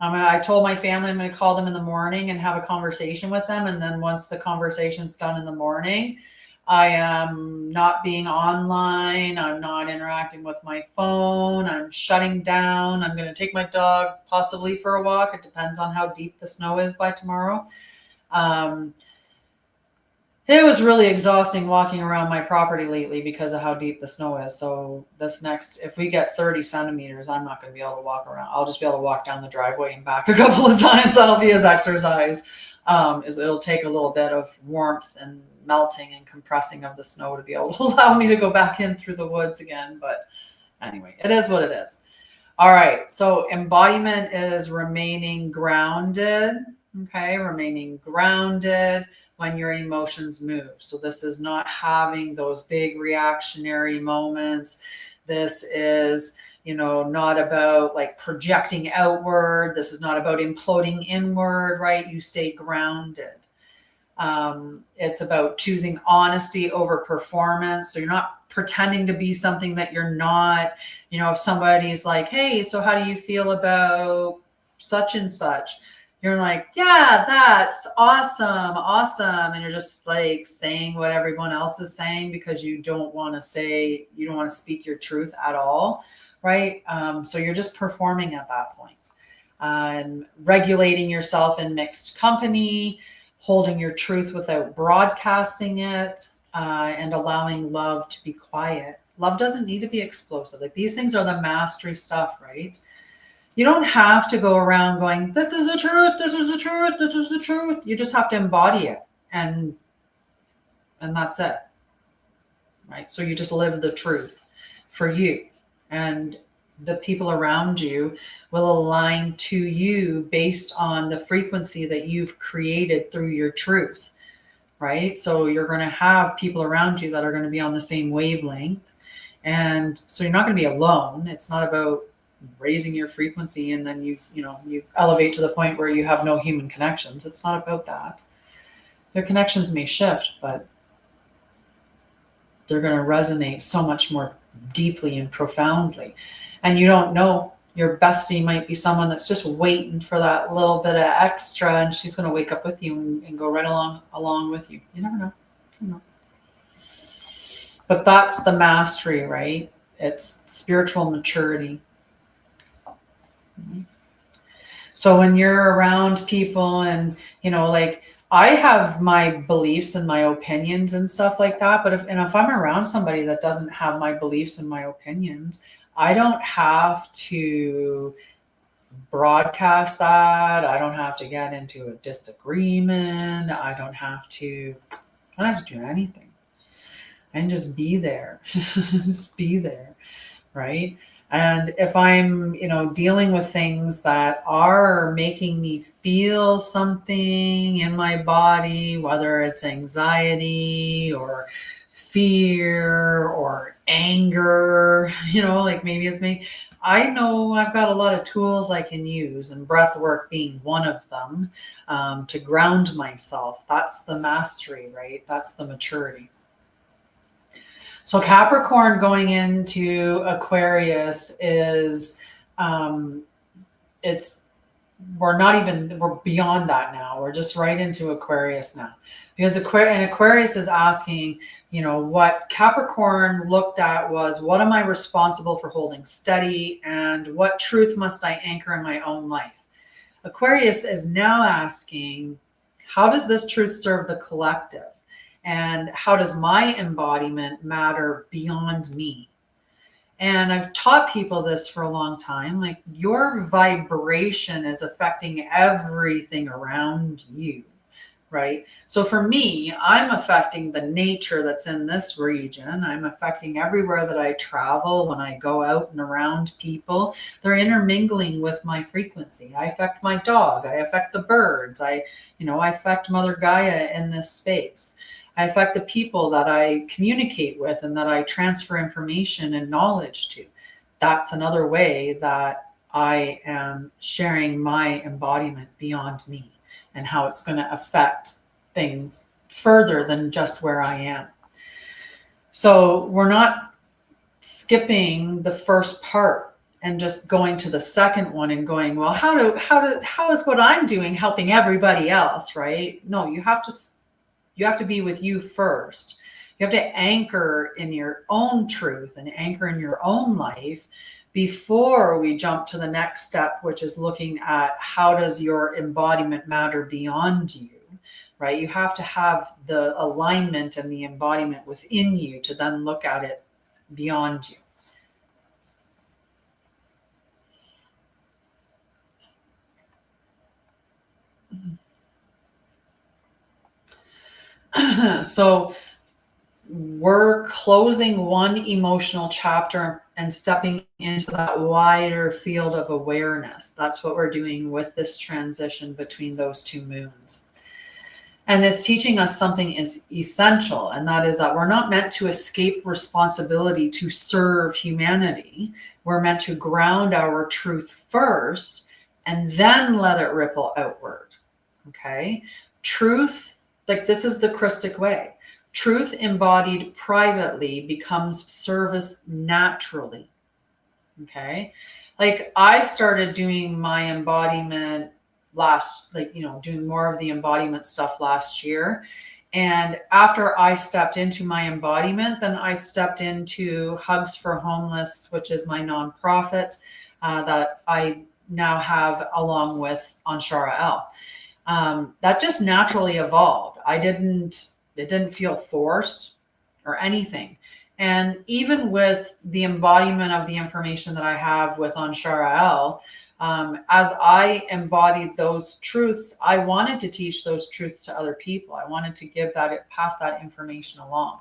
I told my family I'm going to call them in the morning and have a conversation with them. And then once the conversation's done in the morning, I am not being online. I'm not interacting with my phone. I'm shutting down. I'm going to take my dog possibly for a walk. It depends on how deep the snow is by tomorrow. It was really exhausting walking around my property lately because of how deep the snow is. So this next, if we get 30 centimeters, I'm not going to be able to walk around. I'll just be able to walk down the driveway and back a couple of times. That'll be his exercise. It'll take a little bit of warmth and melting and compressing of the snow to be able to allow me to go back in through the woods again. But anyway, it is what it is. All right. So embodiment is remaining grounded. Okay. Remaining grounded when your emotions move. So this is not having those big reactionary moments. This is, not about like projecting outward. This is not about imploding inward, right? You stay grounded. It's about choosing honesty over performance. So you're not pretending to be something that you're not. If somebody's like, hey, so how do you feel about such and such? You're like, yeah, that's awesome. And you're just like saying what everyone else is saying because you don't want to speak your truth at all. Right. So you're just performing at that point. Regulating yourself in mixed company, holding your truth without broadcasting it, and allowing love to be quiet. Love doesn't need to be explosive. Like these things are the mastery stuff, right? You don't have to go around going, this is the truth, this is the truth, this is the truth. You just have to embody it. And that's it. Right? So you just live the truth for you. And the people around you will align to you based on the frequency that you've created through your truth. Right? So you're going to have people around you that are going to be on the same wavelength. And so you're not going to be alone. It's not about raising your frequency and then you elevate to the point where you have no human connections. It's not about that. Their connections may shift, but they're going to resonate so much more deeply and profoundly. And you don't know, your bestie might be someone that's just waiting for that little bit of extra, and she's going to wake up with you and go right along with you. You never know. But that's the mastery, right? It's spiritual maturity. So when you're around people and, like I have my beliefs and my opinions and stuff like that. But if I'm around somebody that doesn't have my beliefs and my opinions, I don't have to broadcast that. I don't have to get into a disagreement. I don't have to do anything. I can just be there. Just be there. Right. And if I'm, dealing with things that are making me feel something in my body, whether it's anxiety or fear or anger, like maybe it's me, I know I've got a lot of tools I can use, and breath work being one of them, to ground myself. That's the mastery, right? That's the maturity. So Capricorn going into Aquarius is, we're beyond that now. We're just right into Aquarius now, because Aquarius is asking, what Capricorn looked at was, what am I responsible for holding steady, and what truth must I anchor in my own life? Aquarius is now asking, how does this truth serve the collective? And how does my embodiment matter beyond me? And I've taught people this for a long time, like your vibration is affecting everything around you, right? So for me, I'm affecting the nature that's in this region. I'm affecting everywhere that I travel. When I go out and around people, they're intermingling with my frequency. I affect my dog. I affect the birds. I affect Mother Gaia in this space. I affect the people that I communicate with and that I transfer information and knowledge to. That's another way that I am sharing my embodiment beyond me and how it's going to affect things further than just where I am. So we're not skipping the first part and just going to the second one and going, well, how is what I'm doing helping everybody else, right? No, you have to be with you first. You have to anchor in your own truth and anchor in your own life before we jump to the next step, which is looking at how does your embodiment matter beyond you, right? You have to have the alignment and the embodiment within you to then look at it beyond you. So we're closing one emotional chapter and stepping into that wider field of awareness. That's what we're doing with this transition between those two moons. And it's teaching us something is essential, and that is that we're not meant to escape responsibility to serve humanity. We're meant to ground our truth first and then let it ripple outward. Okay? Truth, like this is the Krystic way. Truth embodied privately becomes service naturally. Okay? Like I started doing my embodiment doing more of the embodiment stuff last year. And after I stepped into my embodiment, then I stepped into Hugs for Homeless, which is my nonprofit that I now have along with Anshara'El. That just naturally evolved. It didn't feel forced or anything. And even with the embodiment of the information that I have with Anshara'El, as I embodied those truths, I wanted to teach those truths to other people. I wanted to pass that information along.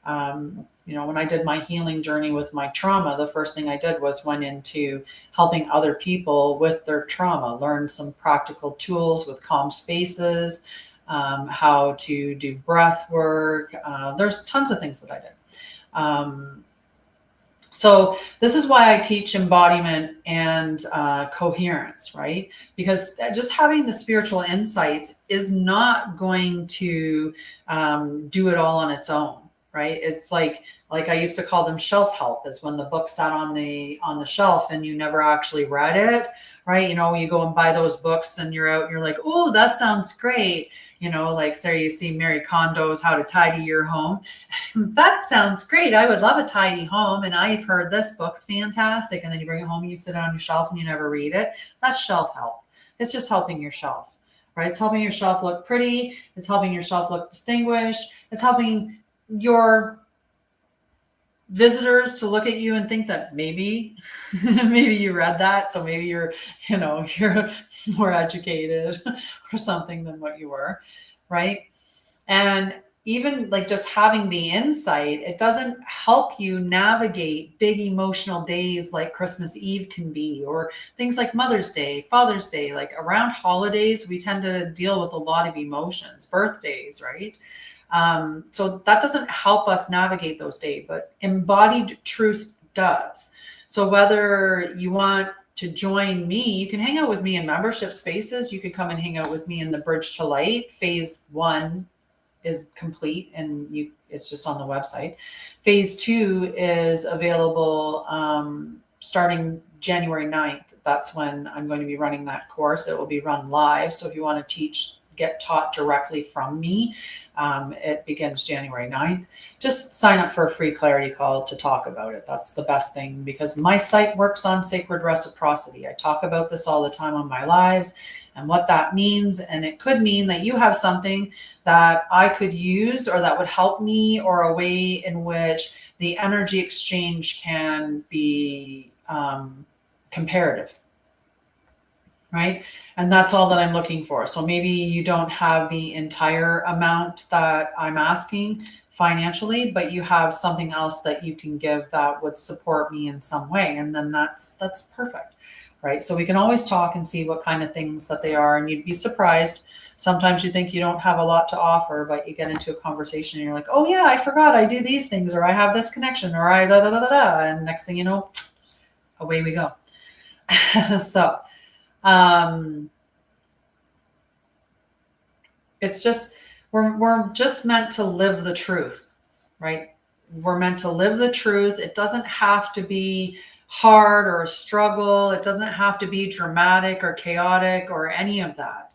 When I did my healing journey with my trauma, the first thing I did was went into helping other people with their trauma, learn some practical tools with calm spaces, how to do breath work. There's tons of things that I did. So this is why I teach embodiment and coherence, right? Because just having the spiritual insights is not going to do it all on its own, right? It's like I used to call them shelf help, is when the book sat on the shelf and you never actually read it, right? You go and buy those books and you're out and you're like, oh, that sounds great. Like say you see Marie Kondo's How to Tidy Your Home. That sounds great. I would love a tidy home. And I've heard this book's fantastic. And then you bring it home and you sit it on your shelf and you never read it. That's shelf help. It's just helping your shelf, right? It's helping your shelf look pretty. It's helping your shelf look distinguished. It's helping your visitors to look at you and think that maybe you read that, so maybe you're more educated or something than what you were, right? And even like just having the insight, it doesn't help you navigate big emotional days like Christmas Eve can be, or things like Mother's Day, Father's Day. Like around holidays, we tend to deal with a lot of emotions, birthdays, right? So that doesn't help us navigate those days, but embodied truth does. So whether you want to join me, you can hang out with me in membership spaces. You could come and hang out with me in the Bridge to Light. Phase 1 is complete and it's just on the website. Phase 2 is available starting January 9th. That's when I'm going to be running that course. It will be run live. So if you want to get taught directly from me, it begins January 9th. Just sign up for a free clarity call to talk about it. That's the best thing, because my site works on sacred reciprocity. I talk about this all the time on my lives and what that means. And it could mean that you have something that I could use or that would help me, or a way in which the energy exchange can be comparative. Right? And that's all that I'm looking for. So maybe you don't have the entire amount that I'm asking financially, but you have something else that you can give that would support me in some way. And then that's perfect. Right? So we can always talk and see what kind of things that they are. And you'd be surprised. Sometimes you think you don't have a lot to offer, but you get into a conversation and you're like, oh yeah, I forgot I do these things, or I have this connection, or I da da da da da. And next thing you know, away we go. So it's just, we're just meant to live the truth, right? We're meant to live the truth. It doesn't have to be hard or a struggle. It doesn't have to be dramatic or chaotic or any of that.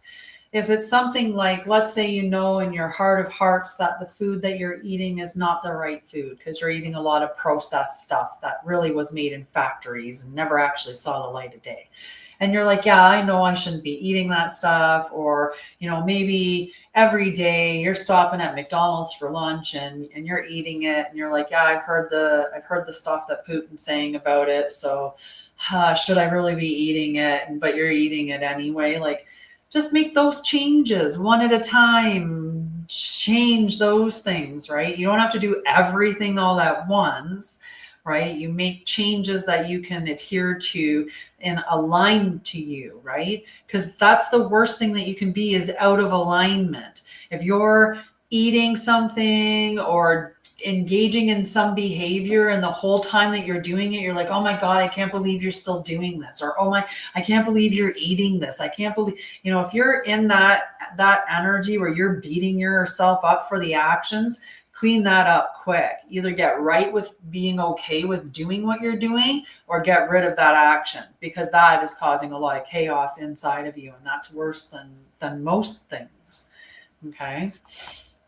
If it's something like, let's say, in your heart of hearts that the food that you're eating is not the right food because you're eating a lot of processed stuff that really was made in factories and never actually saw the light of day. and you're like, yeah, I know I shouldn't be eating that stuff. Or, maybe every day you're stopping at McDonald's for lunch and you're eating it, and you're like, yeah, I've heard the stuff that Putin's saying about it. So should I really be eating it? But you're eating it anyway. Like, just make those changes one at a time. Change those things, right? You don't have to do everything all at once, right? You make changes that you can adhere to and align to you, right? Because that's the worst thing that you can be, is out of alignment. If you're eating something or engaging in some behavior, and the whole time that you're doing it, you're like, oh my God, I can't believe you're still doing this. Or, I can't believe you're eating this. I can't believe, if you're in that energy where you're beating yourself up for the actions, clean that up quick. Either get right with being okay with doing what you're doing, or get rid of that action, because that is causing a lot of chaos inside of you. And that's worse than most things. Okay.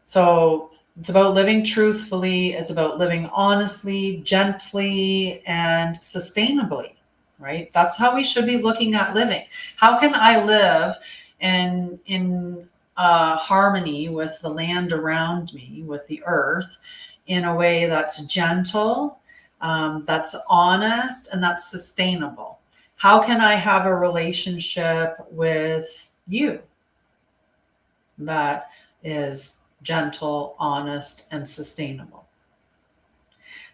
So it's about living truthfully. It's about living honestly, gently, and sustainably, right? That's how we should be looking at living. How can I live in harmony with the land around me, with the earth, in a way that's gentle, that's honest, and that's sustainable? How can I have a relationship with you that is gentle, honest, and sustainable?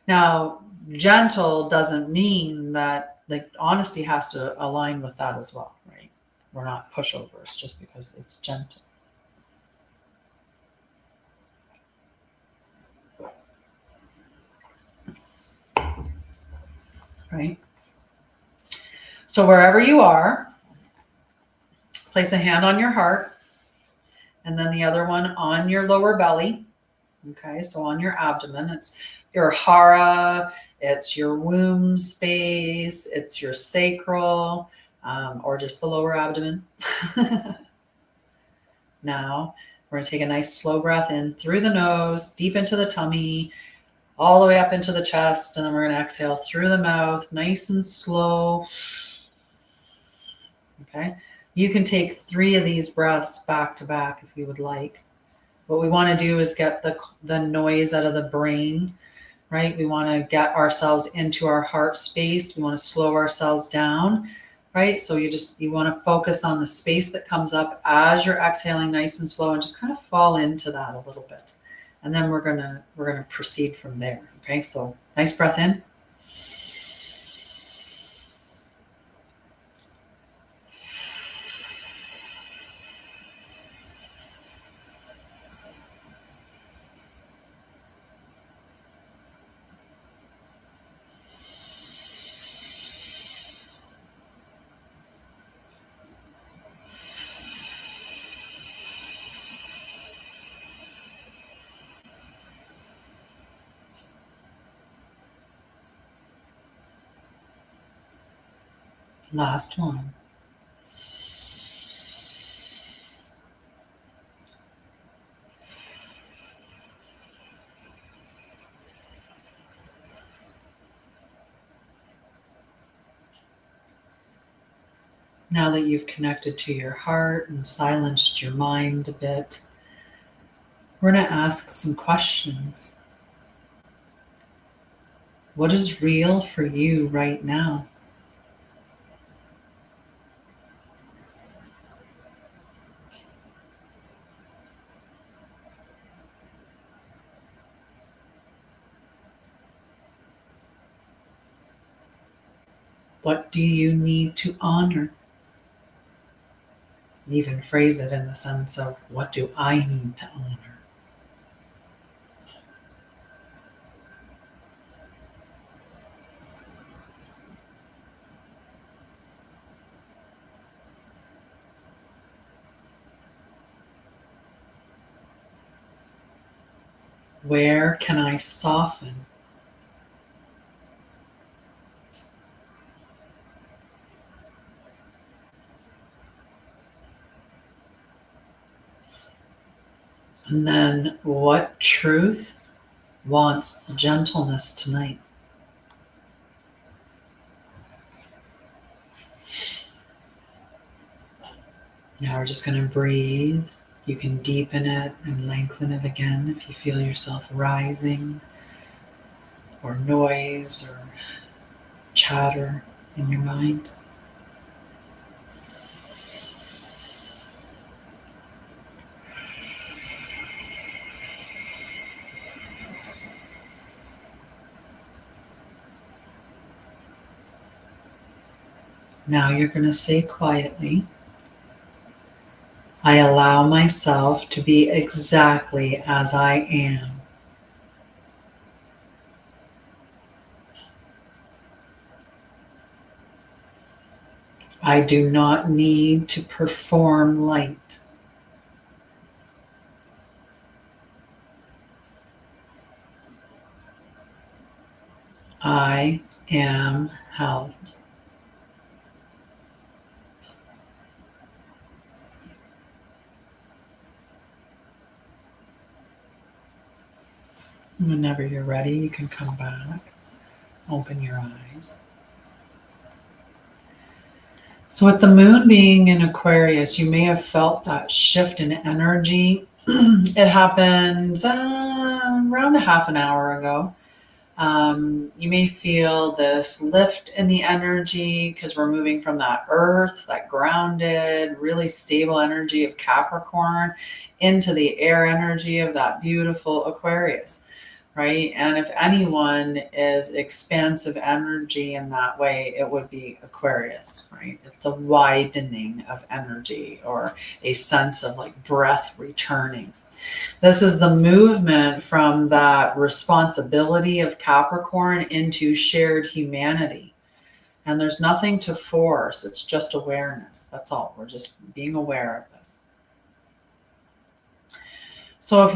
Now, gentle doesn't mean that, like, honesty has to align with that as well, right? We're not pushovers just because it's gentle. Right? So wherever you are, place a hand on your heart, and then the other one on your lower belly. Okay, so on your abdomen, it's your hara, it's your womb space, it's your sacral, or just the lower abdomen. Now, we're going to take a nice slow breath in through the nose, deep into the tummy, all the way up into the chest, and then we're going to exhale through the mouth, nice and slow. Okay, you can take 3 of these breaths back to back if you would like. What we want to do is get the noise out of the brain, right? We want to get ourselves into our heart space. We want to slow ourselves down, right? So you want to focus on the space that comes up as you're exhaling, nice and slow, and just kind of fall into that a little bit. And then we're gonna proceed from there. Okay, so nice breath in. Last one. Now that you've connected to your heart and silenced your mind a bit, we're going to ask some questions. What is real for you right now? What do you need to honor? Even phrase it in the sense of, what do I need to honor? Where can I soften? And then, what truth wants gentleness tonight? Now we're just going to breathe. You can deepen it and lengthen it again if you feel yourself rising, or noise or chatter in your mind. Now you're going to say quietly, I allow myself to be exactly as I am. I do not need to perform light. I am held. Whenever you're ready, you can come back, open your eyes. So with the moon being in Aquarius, you may have felt that shift in energy. It happened around a half an hour ago. You may feel this lift in the energy because we're moving from that earth, that grounded, really stable energy of Capricorn into the air energy of that beautiful Aquarius, right? And if anyone is expansive energy in that way, it would be Aquarius, right? It's a widening of energy or a sense of like breath returning. This is the movement from that responsibility of Capricorn into shared humanity. And there's nothing to force. It's just awareness. That's all. We're just being aware of this. So if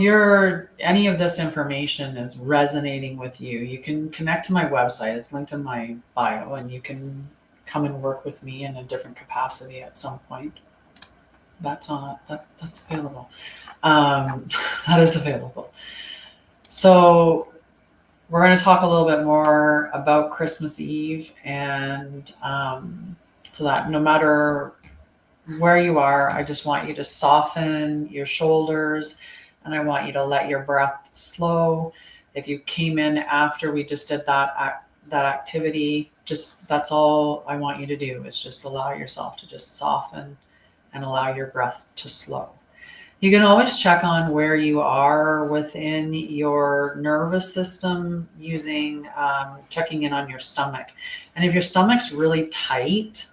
any of this information is resonating with you, you can connect to my website. It's linked in my bio, and you can come and work with me in a different capacity at some point. That's available. That is available. So we're going to talk a little bit more about Christmas Eve, and so that no matter where you are, I just want you to soften your shoulders, and I want you to let your breath slow. If you came in after we just did that activity, that's all I want you to do is just allow yourself to just soften and allow your breath to slow. You can always check on where you are within your nervous system using checking in on your stomach. And if your stomach's really tight,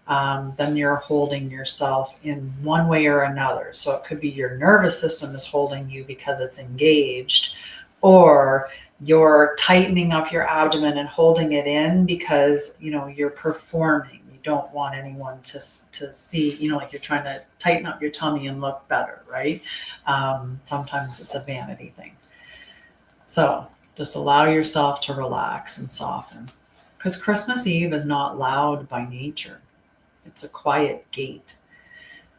then you're holding yourself in one way or another. So it could be your nervous system is holding you because it's engaged, or you're tightening up your abdomen and holding it in because you're performing. Don't want anyone to see, like you're trying to tighten up your tummy and look better, right? Sometimes it's a vanity thing. So just allow yourself to relax and soften, because Christmas Eve is not loud by nature. It's a quiet gate,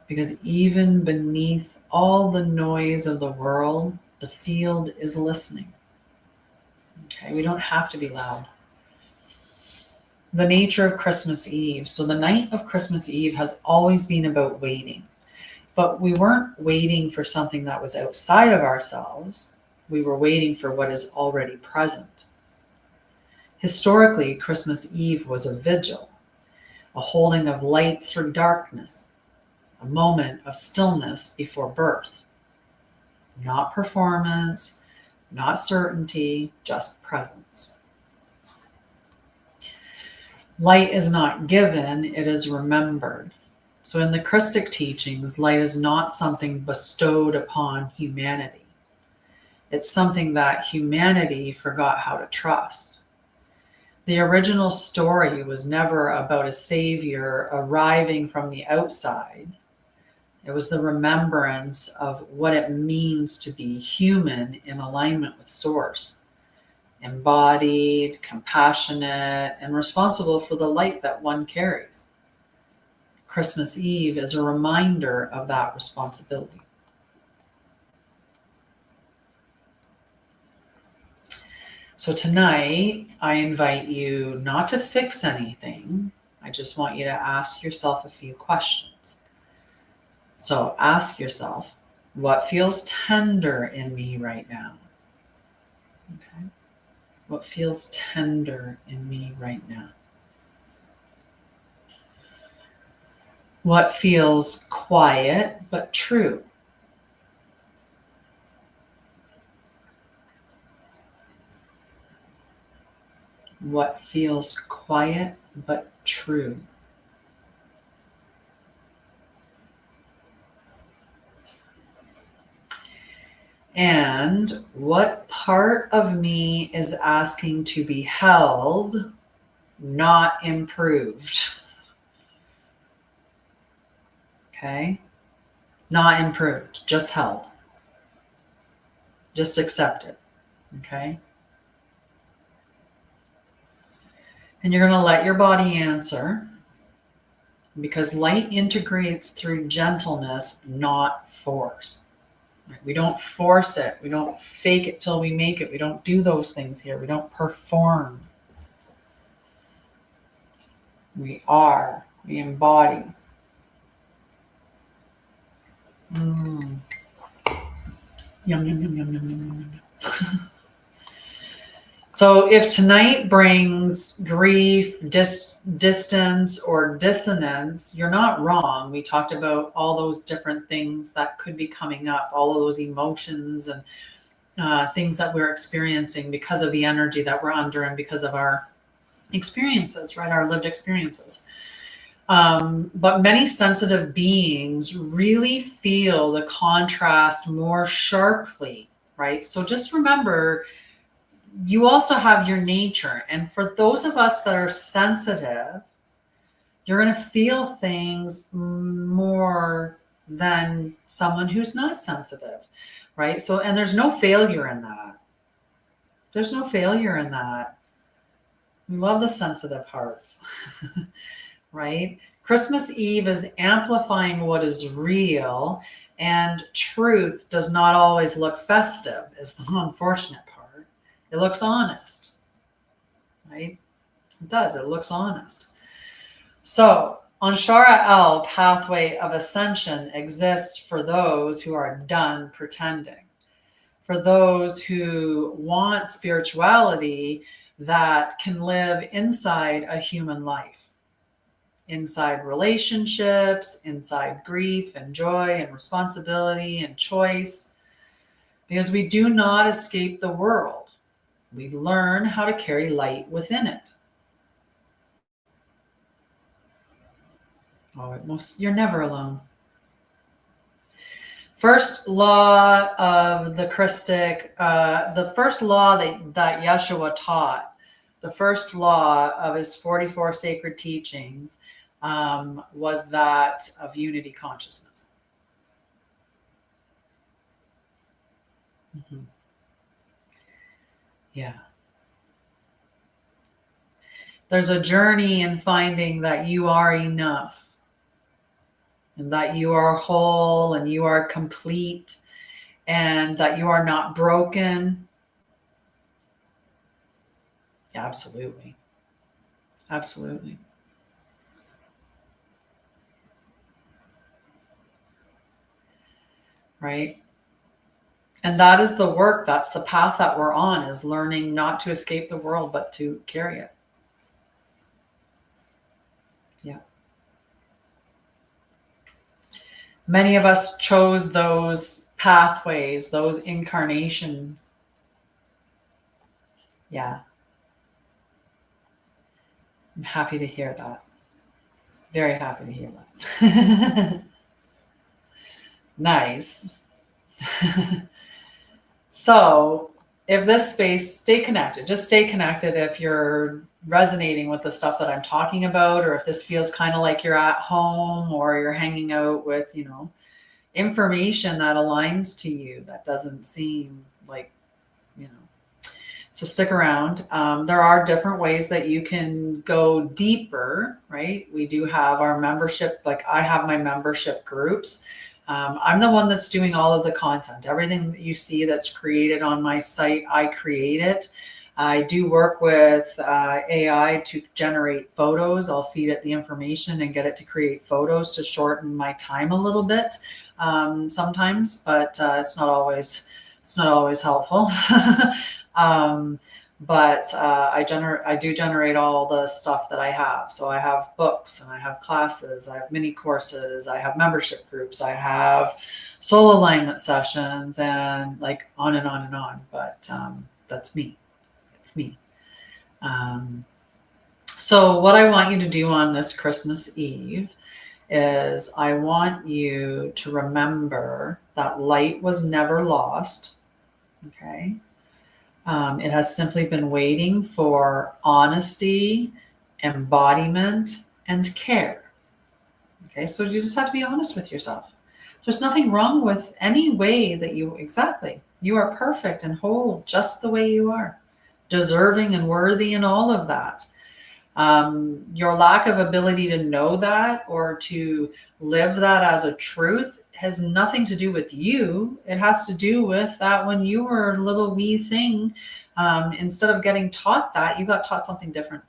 because even beneath all the noise of the world, the field is listening. Okay, we don't have to be loud. The nature of Christmas Eve. So the night of Christmas Eve has always been about waiting, but we weren't waiting for something that was outside of ourselves. We were waiting for what is already present. Historically, Christmas Eve was a vigil, a holding of light through darkness, a moment of stillness before birth. Not performance, not certainty, just presence. Light is not given, it is remembered. So in the Krystic teachings, light is not something bestowed upon humanity. It's something that humanity forgot how to trust. The original story was never about a savior arriving from the outside. It was the remembrance of what it means to be human in alignment with Source. Embodied, compassionate, and responsible for the light that one carries. Christmas Eve is a reminder of that responsibility. So tonight, I invite you not to fix anything. I just want you to ask yourself a few questions. So ask yourself, what feels tender in me right now? Okay. What feels tender in me right now? What feels quiet but true? What feels quiet but true? And what part of me is asking to be held, not improved? Okay? Not improved, just held. Just accept it. Okay? And you're going to let your body answer, because light integrates through gentleness, not force. We don't force it. We don't fake it till we make it. We don't do those things here. We don't perform. We are. We embody. Yum, yum, yum, yum, yum, yum, yum. So if tonight brings grief, distance, or dissonance, you're not wrong. We talked about all those different things that could be coming up, all of those emotions and things that we're experiencing because of the energy that we're under and because of our experiences, right? Our lived experiences. But many sensitive beings really feel the contrast more sharply, right? So just remember, you also have your nature. And for those of us that are sensitive, you're going to feel things more than someone who's not sensitive, right? So, and there's no failure in that. There's no failure in that. We love the sensitive hearts, right? Christmas Eve is amplifying what is real, and truth does not always look festive, is the unfortunate part. It looks honest, right? It does. It looks honest. So, Anshara'El pathway of ascension exists for those who are done pretending, for those who want spirituality that can live inside a human life, inside relationships, inside grief and joy and responsibility and choice, because we do not escape the world. We learn how to carry light within it. Oh, you're never alone. First law of the Krystic, the first law that Yeshua taught, the first law of his 44 sacred teachings was that of unity consciousness. Mm-hmm. Yeah. There's a journey in finding that you are enough and that you are whole and you are complete and that you are not broken. Absolutely. Absolutely. Right? And that is the work. That's the path that we're on, is learning not to escape the world, but to carry it. Yeah. Many of us chose those pathways, those incarnations. Yeah. I'm happy to hear that. Very happy to hear that. Nice. So if this space, stay connected. Just stay connected if you're resonating with the stuff that I'm talking about, or if this feels kind of like you're at home or you're hanging out with, information that aligns to you, that doesn't seem like, so stick around. There are different ways that you can go deeper, right? We do have our membership, like I have my membership groups. I'm the one that's doing all of the content. Everything that you see that's created on my site, I create it. I do work with AI to generate photos. I'll feed it the information and get it to create photos to shorten my time a little bit. sometimes, but it's not always helpful. But I do generate all the stuff that I have. So I have books and I have classes, I have mini courses, I have membership groups, I have soul alignment sessions, and like on and on and on. But that's me. It's me. So what I want you to do on this Christmas Eve is I want you to remember that light was never lost. Okay. It has simply been waiting for honesty, embodiment, and care. Okay, so you just have to be honest with yourself. There's nothing wrong with any way that you are perfect and whole just the way you are, deserving and worthy and all of that. Your lack of ability to know that or to live that as a truth has nothing to do with you. It has to do with that when you were a little wee thing, instead of getting taught that, you got taught something different.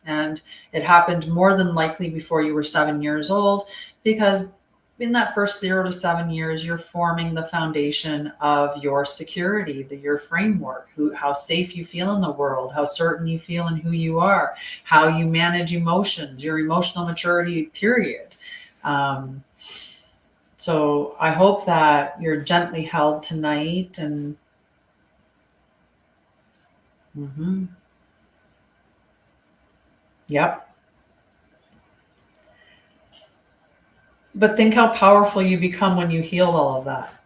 And it happened more than likely before you were 7 years old, because in that first 0 to 7 years, you're forming the foundation of your security, your framework, how safe you feel in the world, how certain you feel in who you are, how you manage emotions, your emotional maturity period. So I hope that you're gently held tonight and Yep. But think how powerful you become when you heal all of that.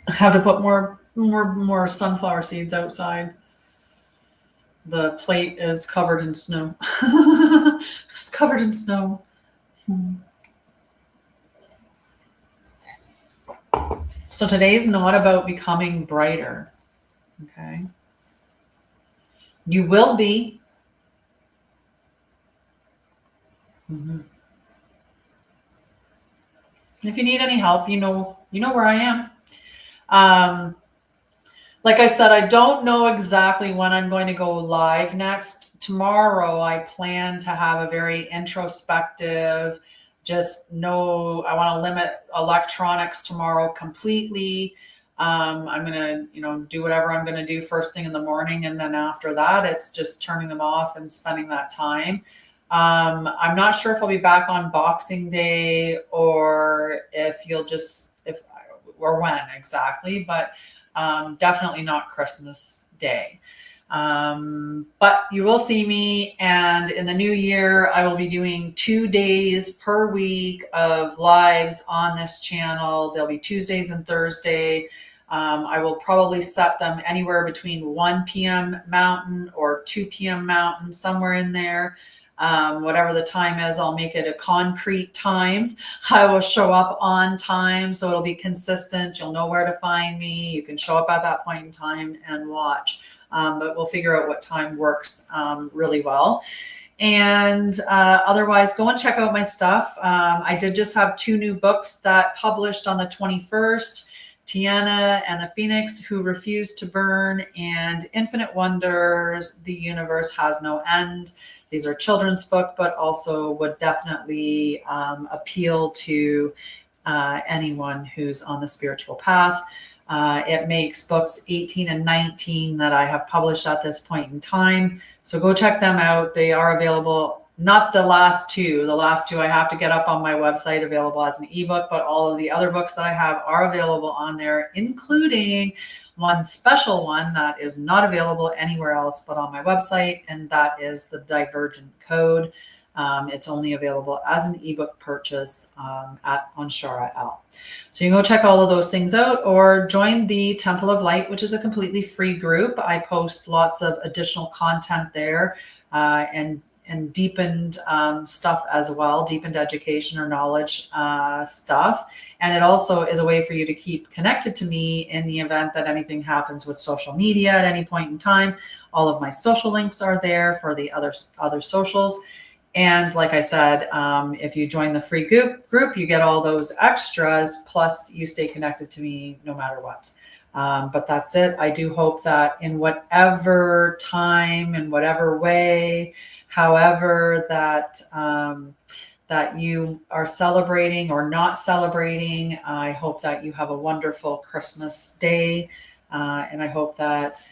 I have to put more sunflower seeds outside. The plate is covered in snow. It's covered in snow. So today's not about becoming brighter. Okay. You will be. If you need any help, you know where I am. Like I said, I don't know exactly when I'm going to go live next. Tomorrow, I plan to have a very introspective, I want to limit electronics tomorrow completely. I'm going to, do whatever I'm going to do first thing in the morning. And then after that, it's just turning them off and spending that time. I'm not sure if I'll be back on Boxing Day or or when exactly, but definitely not Christmas Day. But you will see me, and in the new year, I will be doing 2 days per week of lives on this channel. There'll be Tuesdays and Thursday. I will probably set them anywhere between 1 p.m. Mountain or 2 p.m. Mountain, somewhere in there. Whatever the time is, I'll make it a concrete time. I will show up on time, so it'll be consistent. You'll know where to find me. You can show up at that point in time and watch. But we'll figure out what time works really well. And otherwise, go and check out my stuff. I did just have 2 new books that published on the 21st. Tiana and the Phoenix Who Refused to Burn, and Infinite Wonders, The Universe Has No End. These are children's book, but also would definitely appeal to anyone who's on the spiritual path. It makes books 18 and 19 that I have published at this point in time. So go check them out. They are available. Not the last 2. The last 2 I have to get up on my website, available as an ebook, but all of the other books that I have are available on there, including one special one that is not available anywhere else but on my website, and that is the Divergent Code. It's only available as an ebook purchase at Anshara'El. So you can go check all of those things out, or join the Temple of Light, which is a completely free group. I post lots of additional content there, and deepened stuff as well, deepened education or knowledge stuff. And it also is a way for you to keep connected to me in the event that anything happens with social media at any point in time. All of my social links are there for the other socials. And like I said, if you join the free group, you get all those extras, plus you stay connected to me no matter what. But that's it. I do hope that in whatever time, in whatever way, however that that you are celebrating or not celebrating. I hope that you have a wonderful Christmas day. And I hope that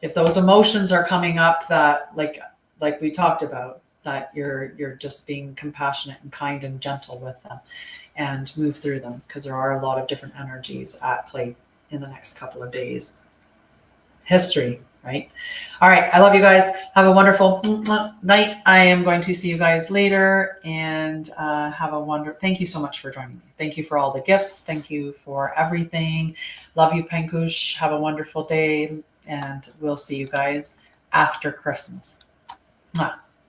if those emotions are coming up, that like we talked about, that you're just being compassionate and kind and gentle with them and move through them, because there are a lot of different energies at play in the next couple of days. History, right? All right. I love you guys. Have a wonderful night. I am going to see you guys later, and have a thank you so much for joining me. Thank you for all the gifts. Thank you for everything. Love you, Pankush. Have a wonderful day, and we'll see you guys after Christmas. Mwah.